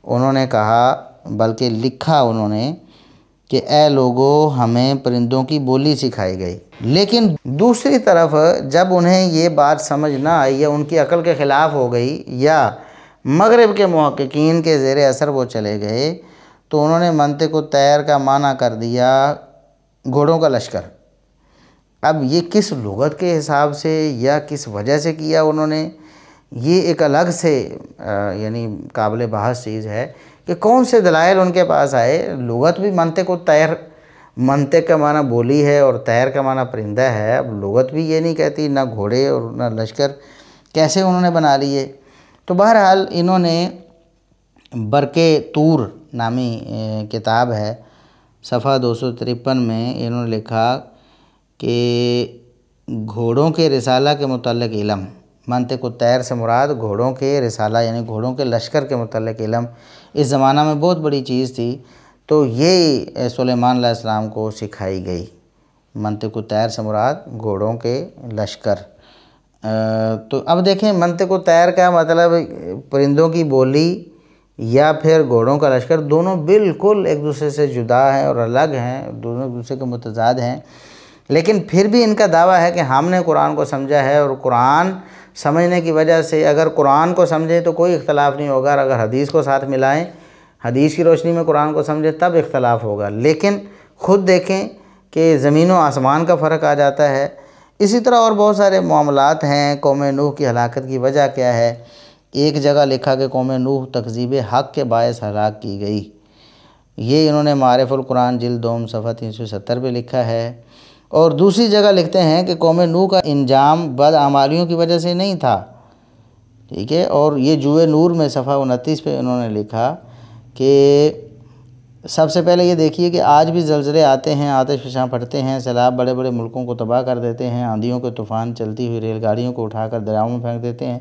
انہوں نے کہا، بلکہ لکھا انہوں نے کہ اے لوگو ہمیں پرندوں کی بولی سکھائی گئی، لیکن دوسری طرف جب انہیں یہ بات سمجھ نہ آئی یا ان کی عقل کے خلاف ہو گئی یا مغرب کے محققین کے زیر اثر وہ چلے گئے، تو انہوں نے منطق الطیر کا معنی کر دیا گھوڑوں کا لشکر۔ اب یہ کس لغت کے حساب سے یا کس وجہ سے کیا انہوں نے، یہ ایک الگ سے یعنی قابل بحث چیز ہے کہ کون سے دلائل ان کے پاس آئے۔ لغت بھی منطق الطیر، منطق کا معنی بولی ہے اور طیر کا معنی پرندہ ہے، اب لغت بھی یہ نہیں کہتی، نہ گھوڑے اور نہ لشکر، کیسے انہوں نے بنا لیے۔ تو بہرحال انہوں نے برق طور نامی کتاب ہے، صفحہ 253 میں انہوں نے لکھا کہ گھوڑوں کے رسالہ کے متعلق علم، منطق الطیر سے مراد گھوڑوں کے رسالہ یعنی گھوڑوں کے لشکر کے متعلق علم اس زمانہ میں بہت بڑی چیز تھی، تو یہ سلیمان علیہ السلام کو سکھائی گئی۔ منطق الطیر سے مراد گھوڑوں کے لشکر۔ تو اب دیکھیں منطق الطیر کا مطلب پرندوں کی بولی یا پھر گھوڑوں کا لشکر، دونوں بالکل ایک دوسرے سے جدا ہیں اور الگ ہیں، دونوں ایک دوسرے کے متضاد ہیں، لیکن پھر بھی ان کا دعویٰ ہے کہ ہم نے قرآن کو سمجھا ہے، اور قرآن سمجھنے کی وجہ سے اگر قرآن کو سمجھیں تو کوئی اختلاف نہیں ہوگا، اور اگر حدیث کو ساتھ ملائیں، حدیث کی روشنی میں قرآن کو سمجھیں تب اختلاف ہوگا۔ لیکن خود دیکھیں کہ زمین و آسمان کا فرق آ جاتا ہے۔ اسی طرح اور بہت سارے معاملات ہیں۔ قوم نوح کی ہلاکت کی وجہ کیا ہے؟ ایک جگہ لکھا کہ قوم نوح تکذیب حق کے باعث ہلاک کی گئی، یہ انہوں نے معارف القرآن جلد دوم صفحہ 370 پہ لکھا ہے۔ اور دوسری جگہ لکھتے ہیں کہ قوم نوح کا انجام بدعمالیوں کی وجہ سے نہیں تھا، ٹھیک ہے۔ اور یہ جوئے نور میں صفحہ 29 پہ انہوں نے لکھا کہ سب سے پہلے یہ دیکھیے کہ آج بھی زلزلے آتے ہیں، آتش فشاں پھٹتے ہیں، سیلاب بڑے بڑے ملکوں کو تباہ کر دیتے ہیں، آندھیوں کے طوفان چلتی ہوئی ریل گاڑیوں کو اٹھا کر دریاؤں میں پھینک دیتے ہیں،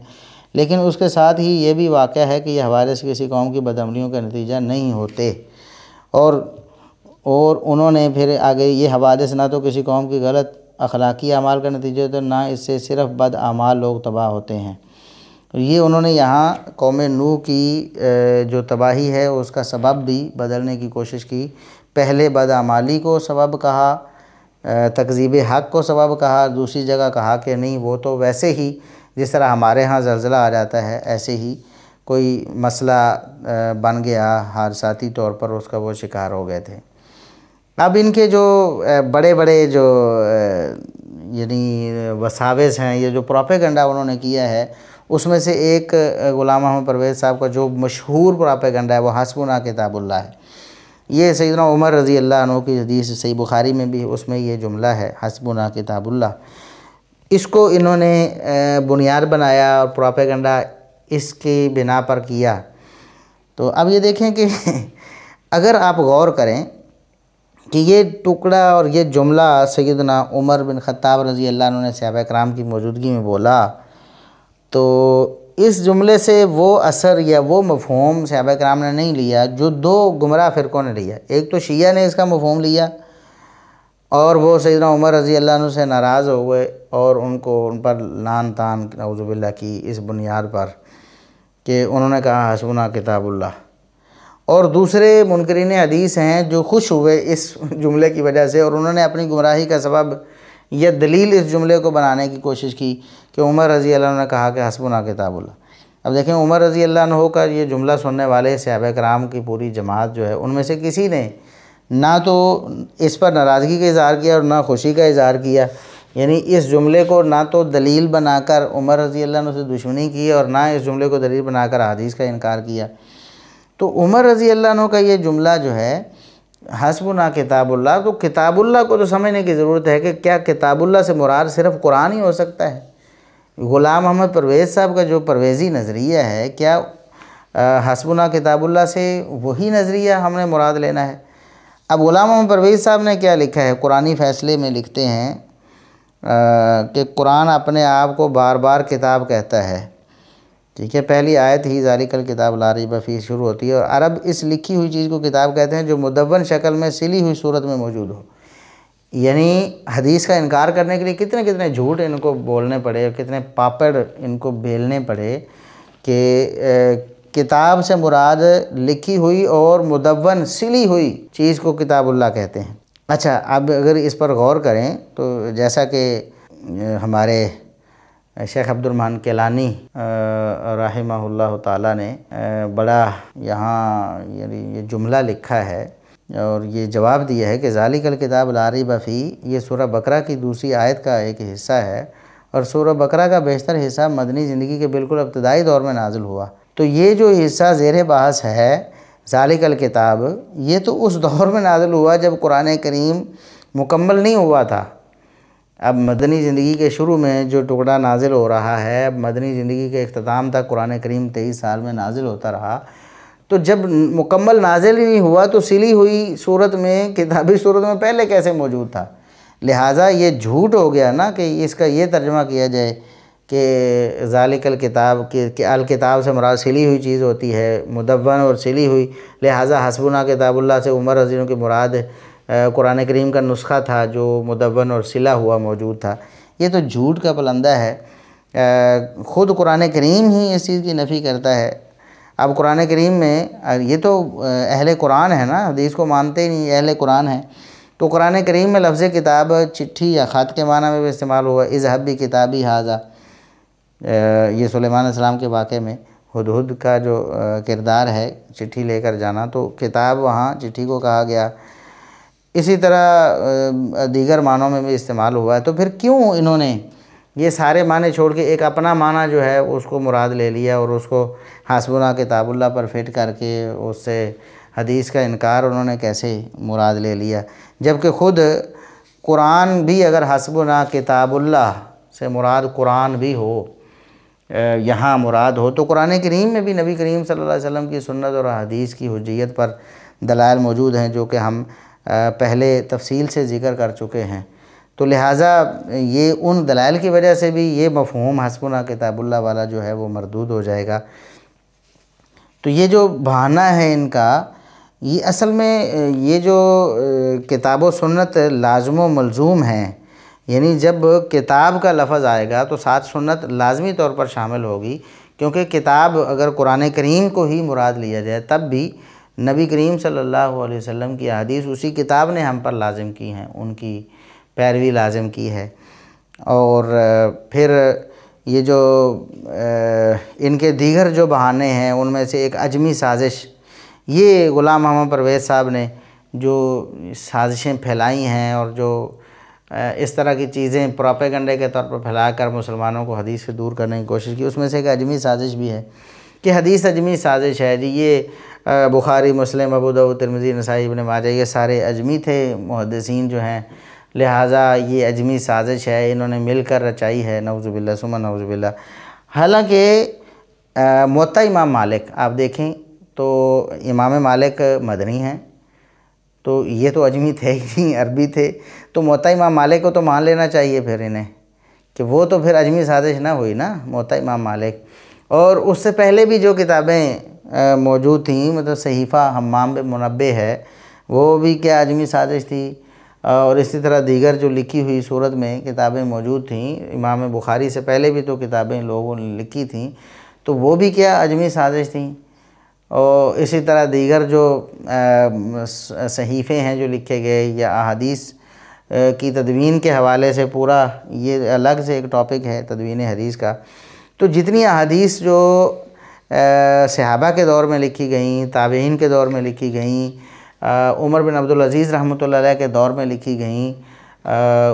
لیکن اس کے ساتھ ہی یہ بھی واقعہ ہے کہ یہ حوادث کسی قوم کی بدعملیوں کا نتیجہ نہیں ہوتے۔ اور انہوں نے پھر آگے یہ حوادث نہ تو کسی قوم کی غلط اخلاقی اعمال کا نتیجہ ہوتا ہے، نہ اس سے صرف بد اعمال لوگ تباہ ہوتے ہیں۔ یہ انہوں نے یہاں قوم نوح کی جو تباہی ہے اس کا سبب بھی بدلنے کی کوشش کی۔ پہلے بدعمالی کو سبب کہا، تکذیب حق کو سبب کہا، دوسری جگہ کہا کہ نہیں وہ تو ویسے ہی جس طرح ہمارے ہاں زلزلہ آ جاتا ہے ایسے ہی کوئی مسئلہ بن گیا، حادثاتی طور پر اس کا وہ شکار ہو گئے تھے۔ اب ان کے جو بڑے بڑے جو یعنی وساوس ہیں، یہ جو پروپیگنڈا انہوں نے کیا ہے، اس میں سے ایک غلام احمد پرویز صاحب کا جو مشہور پروپیگنڈا ہے وہ حسبنا کتاب اللہ ہے۔ یہ سیدنا عمر رضی اللہ عنہ کی حدیث صحیح بخاری میں بھی اس میں یہ جملہ ہے حسبنا کتاب اللہ، اس کو انہوں نے بنیاد بنایا اور پروپیگنڈا اس کی بنا پر کیا۔ تو اب یہ دیکھیں کہ اگر آپ غور کریں کہ یہ ٹکڑا اور یہ جملہ سیدنا عمر بن خطاب رضی اللہ عنہ نے صحابہ کرام کی موجودگی میں بولا، تو اس جملے سے وہ اثر یا وہ مفہوم صحابہ کرام نے نہیں لیا جو دو گمراہ فرقوں نے لیا۔ ایک تو شیعہ نے اس کا مفہوم لیا اور وہ سیدنا عمر رضی اللہ عنہ سے ناراض ہو گئے اور ان پر لعن طعن نعوذ باللہ کی اس بنیاد پر کہ انہوں نے کہا حسبنا کتاب اللہ۔ اور دوسرے منکرین حدیث ہیں جو خوش ہوئے اس جملے کی وجہ سے، اور انہوں نے اپنی گمراہی کا سبب یا دلیل اس جملے کو بنانے کی کوشش کی کہ عمر رضی اللہ عنہ نے کہا کہ حسبنا کتاب اللہ۔ اب دیکھیں عمر رضی اللہ عنہ کا یہ جملہ سننے والے صحابہ کرام کی پوری جماعت جو ہے ان میں سے کسی نے نہ تو اس پر ناراضگی کا اظہار کیا اور نہ خوشی کا اظہار کیا، یعنی اس جملے کو نہ تو دلیل بنا کر عمر رضی اللہ عنہ سے دشمنی کی اور نہ اس جملے کو دلیل بنا کر حدیث کا انکار کیا۔ تو عمر رضی اللہ عنہ کا یہ جملہ جو ہے حسبنا کتاب اللہ، تو کتاب اللہ کو تو سمجھنے کی ضرورت ہے کہ کیا کتاب اللہ سے مراد صرف قرآن ہی ہو سکتا ہے؟ غلام احمد پرویز صاحب کا جو پرویزی نظریہ ہے، کیا حسبنا کتاب اللہ سے وہی نظریہ ہم نے مراد لینا ہے؟ اب غلام احمد پرویز صاحب نے کیا لکھا ہے؟ قرآنی فیصلے میں لکھتے ہیں کہ قرآن اپنے آپ کو بار بار کتاب کہتا ہے، ٹھیک ہے۔ پہلی آیت ہی ذالک الکتاب لا ریب فیہ شروع ہوتی ہے، اور عرب اس لکھی ہوئی چیز کو کتاب کہتے ہیں جو مدون شکل میں سلی ہوئی صورت میں موجود ہو۔ یعنی حدیث کا انکار کرنے کے لیے کتنے کتنے جھوٹ ان کو بولنے پڑے اور کتنے پاپڑ ان کو بیلنے پڑے کہ کتاب سے مراد لکھی ہوئی اور مدون سلی ہوئی چیز کو کتاب اللہ کہتے ہیں۔ اچھا، اب اگر اس پر غور کریں تو جیسا کہ ہمارے شیخ عبد الرحمن کیلانی رحمہ اللہ تعالیٰ نے بڑا یہاں یعنی یہ جملہ لکھا ہے اور یہ جواب دیا ہے کہ ذالک الکتاب لا ریب فیہ، یہ سورہ بقرہ کی دوسری آیت کا ایک حصہ ہے اور سورہ بقرہ کا بیشتر حصہ مدنی زندگی کے بالکل ابتدائی دور میں نازل ہوا۔ تو یہ جو حصہ زیر بحث ہے ذالک الکتاب، یہ تو اس دور میں نازل ہوا جب قرآن کریم مکمل نہیں ہوا تھا۔ اب مدنی زندگی کے شروع میں جو ٹکڑا نازل ہو رہا ہے، اب مدنی زندگی کے اختتام تک قرآن کریم 23 سال میں نازل ہوتا رہا، تو جب مکمل نازل ہی نہیں ہوا تو سلی ہوئی صورت میں، کتابی صورت میں پہلے کیسے موجود تھا؟ لہٰذا یہ جھوٹ ہو گیا نا کہ اس کا یہ ترجمہ کیا جائے کہ ذالک الکتاب کہ الکتاب سے مراد سلی ہوئی چیز ہوتی ہے، مدون اور سلی ہوئی، لہٰذا حسبنا کتاب اللہ سے عمر رضی کی مراد قرآن کریم کا نسخہ تھا جو مدون اور سلا ہوا موجود تھا۔ یہ تو جھوٹ کا پلندہ ہے، خود قرآن کریم ہی اس چیز کی نفی کرتا ہے۔ اب قرآن کریم میں یہ تو اہل قرآن ہے نا، حدیث کو مانتے ہی نہیں، اہل قرآن ہیں، تو قرآن کریم میں لفظ کتاب چٹھی یا خط کے معنی میں بھی استعمال ہوا، اذهب بکتابی ھذا، یہ سلیمان علیہ السلام کے واقعے میں ہدہد کا جو کردار ہے چٹھی لے کر جانا، تو کتاب وہاں چٹھی کو کہا گیا۔ اسی طرح دیگر معنوں میں بھی استعمال ہوا ہے۔ تو پھر کیوں انہوں نے یہ سارے معنی چھوڑ کے ایک اپنا معنی جو ہے اس کو مراد لے لیا اور اس کو حسبنا کتاب اللہ پر فٹ کر کے اس سے حدیث کا انکار انہوں نے کیسے مراد لے لیا؟ جبکہ خود قرآن بھی اگر حسبنا کتاب اللہ سے مراد قرآن بھی ہو، یہاں مراد ہو، تو قرآن کریم میں بھی نبی کریم صلی اللہ علیہ وسلم کی سنت اور حدیث کی حجیت پر دلائل موجود ہیں جو کہ ہم پہلے تفصیل سے ذکر کر چکے ہیں۔ تو لہٰذا یہ ان دلائل کی وجہ سے بھی یہ مفہوم حسبنا کتاب اللہ والا جو ہے وہ مردود ہو جائے گا۔ تو یہ جو بہانہ ہے ان کا، یہ اصل میں یہ جو کتاب و سنت لازم و ملزوم ہیں، یعنی جب کتاب کا لفظ آئے گا تو ساتھ سنت لازمی طور پر شامل ہوگی، کیونکہ کتاب اگر قرآن کریم کو ہی مراد لیا جائے تب بھی نبی کریم صلی اللہ علیہ وسلم کی احادیث اسی کتاب نے ہم پر لازم کی ہیں، ان کی پیروی لازم کی ہے۔ اور پھر یہ جو ان کے دیگر جو بہانے ہیں ان میں سے ایک اجمی سازش، یہ غلام محمد پرویز صاحب نے جو سازشیں پھیلائی ہیں اور جو اس طرح کی چیزیں پروپیگنڈے کے طور پر پھیلا کر مسلمانوں کو حدیث سے دور کرنے کی کوشش کی، اس میں سے ایک اجمی سازش بھی ہے کہ حدیث اجمی سازش ہے جی۔ یہ بخاری، مسلم، ابو داؤد، ترمذی، نسائی، ابن ماجہ، یہ سارے اجمی تھے محدثین جو ہیں، لہٰذا یہ اجمی سازش ہے، انہوں نے مل کر رچائی ہے، نعوذ باللہ ثم نعوذ باللہ۔ حالانکہ موطا امام مالک آپ دیکھیں تو امام مالک مدنی ہیں، تو یہ تو اجمی تھے ہی نہیں، عربی تھے، تو موطا امام مالک کو تو مان لینا چاہیے پھر انہیں، کہ وہ تو پھر اجمی سازش نہ ہوئی نا، موطا امام مالک۔ اور اس سے پہلے بھی جو کتابیں موجود تھیں، مطلب صحیفہ حمام بن منبہ ہے، وہ بھی کیا اجمی سازش تھی، اور اسی طرح دیگر جو لکھی ہوئی صورت میں کتابیں موجود تھیں، امام بخاری سے پہلے بھی تو کتابیں لوگوں نے لکھی تھیں، تو وہ بھی کیا اجمی سازش تھیں۔ اور اسی طرح دیگر جو صحیفے ہیں جو لکھے گئے، یا احادیث کی تدوین کے حوالے سے پورا یہ الگ سے ایک ٹاپک ہے تدوین حدیث کا، تو جتنی احادیث جو صحابہ کے دور میں لکھی گئیں، تابعین کے دور میں لکھی گئیں، عمر بن عبدالعزیز رحمۃ اللہ علیہ کے دور میں لکھی گئیں،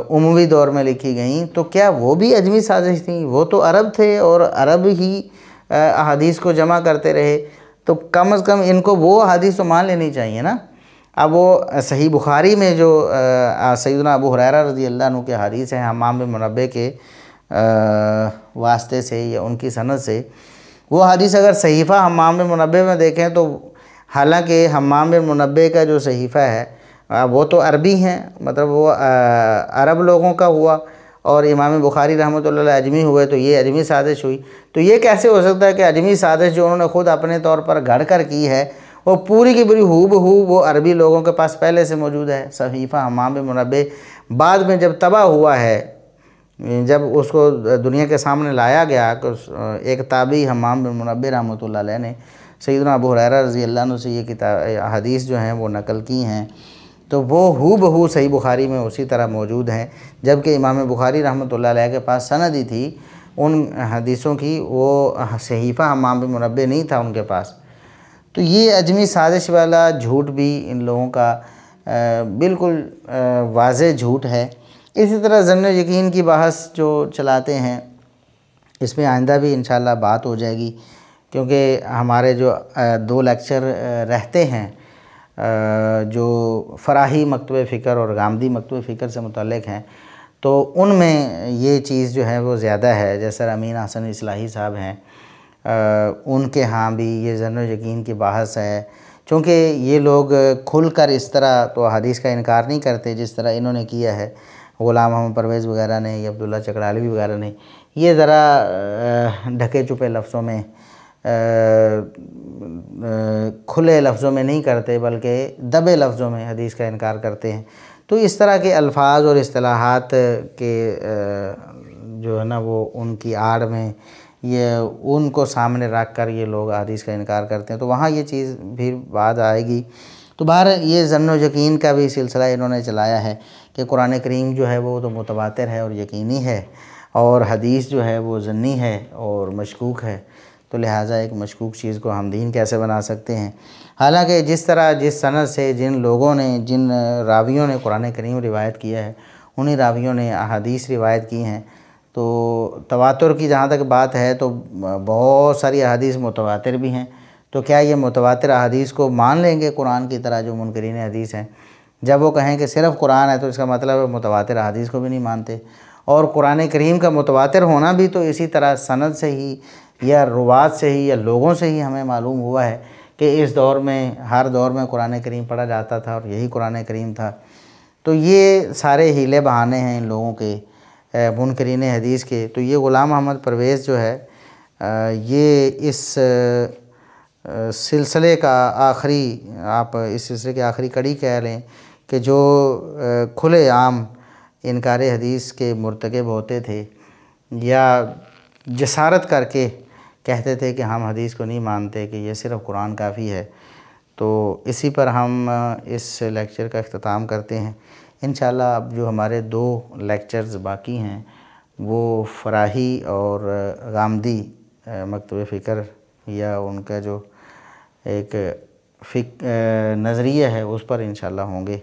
اموی دور میں لکھی گئیں، تو کیا وہ بھی اجمی سازش تھیں؟ وہ تو عرب تھے اور عرب ہی احادیث کو جمع کرتے رہے، تو کم از کم ان کو وہ احادیث تو مان لینی چاہیے نا۔ اب وہ صحیح بخاری میں جو سیدنا ابو ہریرہ رضی اللہ عنہ کے حدیث ہیں حمام بن منبہ کے واسطے سے یا ان کی سند سے، وہ حدیث اگر صحیفہ حمام بن منبہ میں دیکھیں تو حالانکہ حمام بن منبہ کا جو صحیفہ ہے وہ تو عربی ہیں، مطلب وہ عرب لوگوں کا ہوا، اور امام بخاری رحمۃ اللہ علیہ اجمی ہوئے، تو یہ اجمی سازش ہوئی۔ تو یہ کیسے ہو سکتا ہے کہ اجمی سازش جو انہوں نے خود اپنے طور پر گھڑ کر کی ہے، وہ پوری کی پوری ہو بہو وہ عربی لوگوں کے پاس پہلے سے موجود ہے؟ صحیفہ حمام بن منبہ بعد میں جب تباہ ہوا ہے، جب اس کو دنیا کے سامنے لایا گیا، کہ ایک تابعی حمام بن منبہ رحمۃ اللہ علیہ نے سیدنا ابو ہریرہ رضی اللہ عنہ سے یہ کتاب حدیث جو ہیں وہ نقل کی ہیں، تو وہ ہو بہو صحیح بخاری میں اسی طرح موجود ہیں، جبکہ امام بخاری رحمۃ اللہ علیہ کے پاس سند ہی تھی ان حدیثوں کی وہ صحیفہ حمام بن منبہ نہیں تھا ان کے پاس۔ تو یہ عجمی سازش والا جھوٹ بھی ان لوگوں کا بالکل واضح جھوٹ ہے۔ اسی طرح ظن و یقین کی بحث جو چلاتے ہیں، اس میں آئندہ بھی انشاءاللہ بات ہو جائے گی، کیونکہ ہمارے جو 2 لیکچر رہتے ہیں جو فراہی مکتب فکر اور غامدی مکتب فکر سے متعلق ہیں، تو ان میں یہ چیز جو ہے وہ زیادہ ہے۔ جیسے امین حسن اصلاحی صاحب ہیں، ان کے ہاں بھی یہ ظن و یقین کی بحث ہے، چونکہ یہ لوگ کھل کر اس طرح تو حدیث کا انکار نہیں کرتے جس طرح انہوں نے کیا ہے، غلام محمد پرویز وغیرہ نے یا عبداللہ چکڑالوی وغیرہ نے۔ یہ ذرا ڈھکے چھپے لفظوں میں، کھلے لفظوں میں نہیں کرتے، بلکہ دبے لفظوں میں حدیث کا انکار کرتے ہیں۔ تو اس طرح کے الفاظ اور اصطلاحات کے جو ہے نا وہ ان کی آڑ میں یہ ان کو سامنے رکھ کر یہ لوگ حدیث کا انکار کرتے ہیں، تو وہاں یہ چیز بھی بعد آئے گی۔ تو بہرحال یہ ظن و یقین کا بھی سلسلہ انہوں نے چلایا ہے کہ قرآن کریم جو ہے وہ تو متواتر ہے اور یقینی ہے، اور حدیث جو ہے وہ ظنی ہے اور مشکوک ہے، تو لہٰذا ایک مشکوک چیز کو ہم دین کیسے بنا سکتے ہیں؟ حالانکہ جس طرح جس سند سے جن لوگوں نے جن راویوں نے قرآن کریم روایت کیا ہے، انہی راویوں نے احادیث روایت کی ہیں۔ تو تواتر کی جہاں تک بات ہے تو بہت ساری احادیث متواتر بھی ہیں، تو کیا یہ متواتر احادیث کو مان لیں گے قرآن کی طرح جو منکرین حدیث ہیں؟ جب وہ کہیں کہ صرف قرآن ہے تو اس کا مطلب ہے متواتر احادیث کو بھی نہیں مانتے۔ اور قرآن کریم کا متواتر ہونا بھی تو اسی طرح سند سے ہی یا روات سے ہی یا لوگوں سے ہی ہمیں معلوم ہوا ہے کہ اس دور میں ہر دور میں قرآن کریم پڑھا جاتا تھا اور یہی قرآن کریم تھا۔ تو یہ سارے ہیلے بہانے ہیں ان لوگوں کے منکرین حدیث کے۔ تو یہ غلام محمد پرویز جو ہے یہ اس سلسلے کا آخری، آپ اس سلسلے کی آخری کڑی کہہ لیں کہ جو کھلے عام انکار حدیث کے مرتکب ہوتے تھے یا جسارت کر کے کہتے تھے کہ ہم حدیث کو نہیں مانتے، کہ یہ صرف قرآن کافی ہے۔ تو اسی پر ہم اس لیکچر کا اختتام کرتے ہیں۔ انشاءاللہ اب جو ہمارے 2 لیکچرز باقی ہیں وہ فراہی اور غامدی مکتب فکر یا ان کا جو ایک نظریہ ہے اس پر انشاءاللہ ہوں گے۔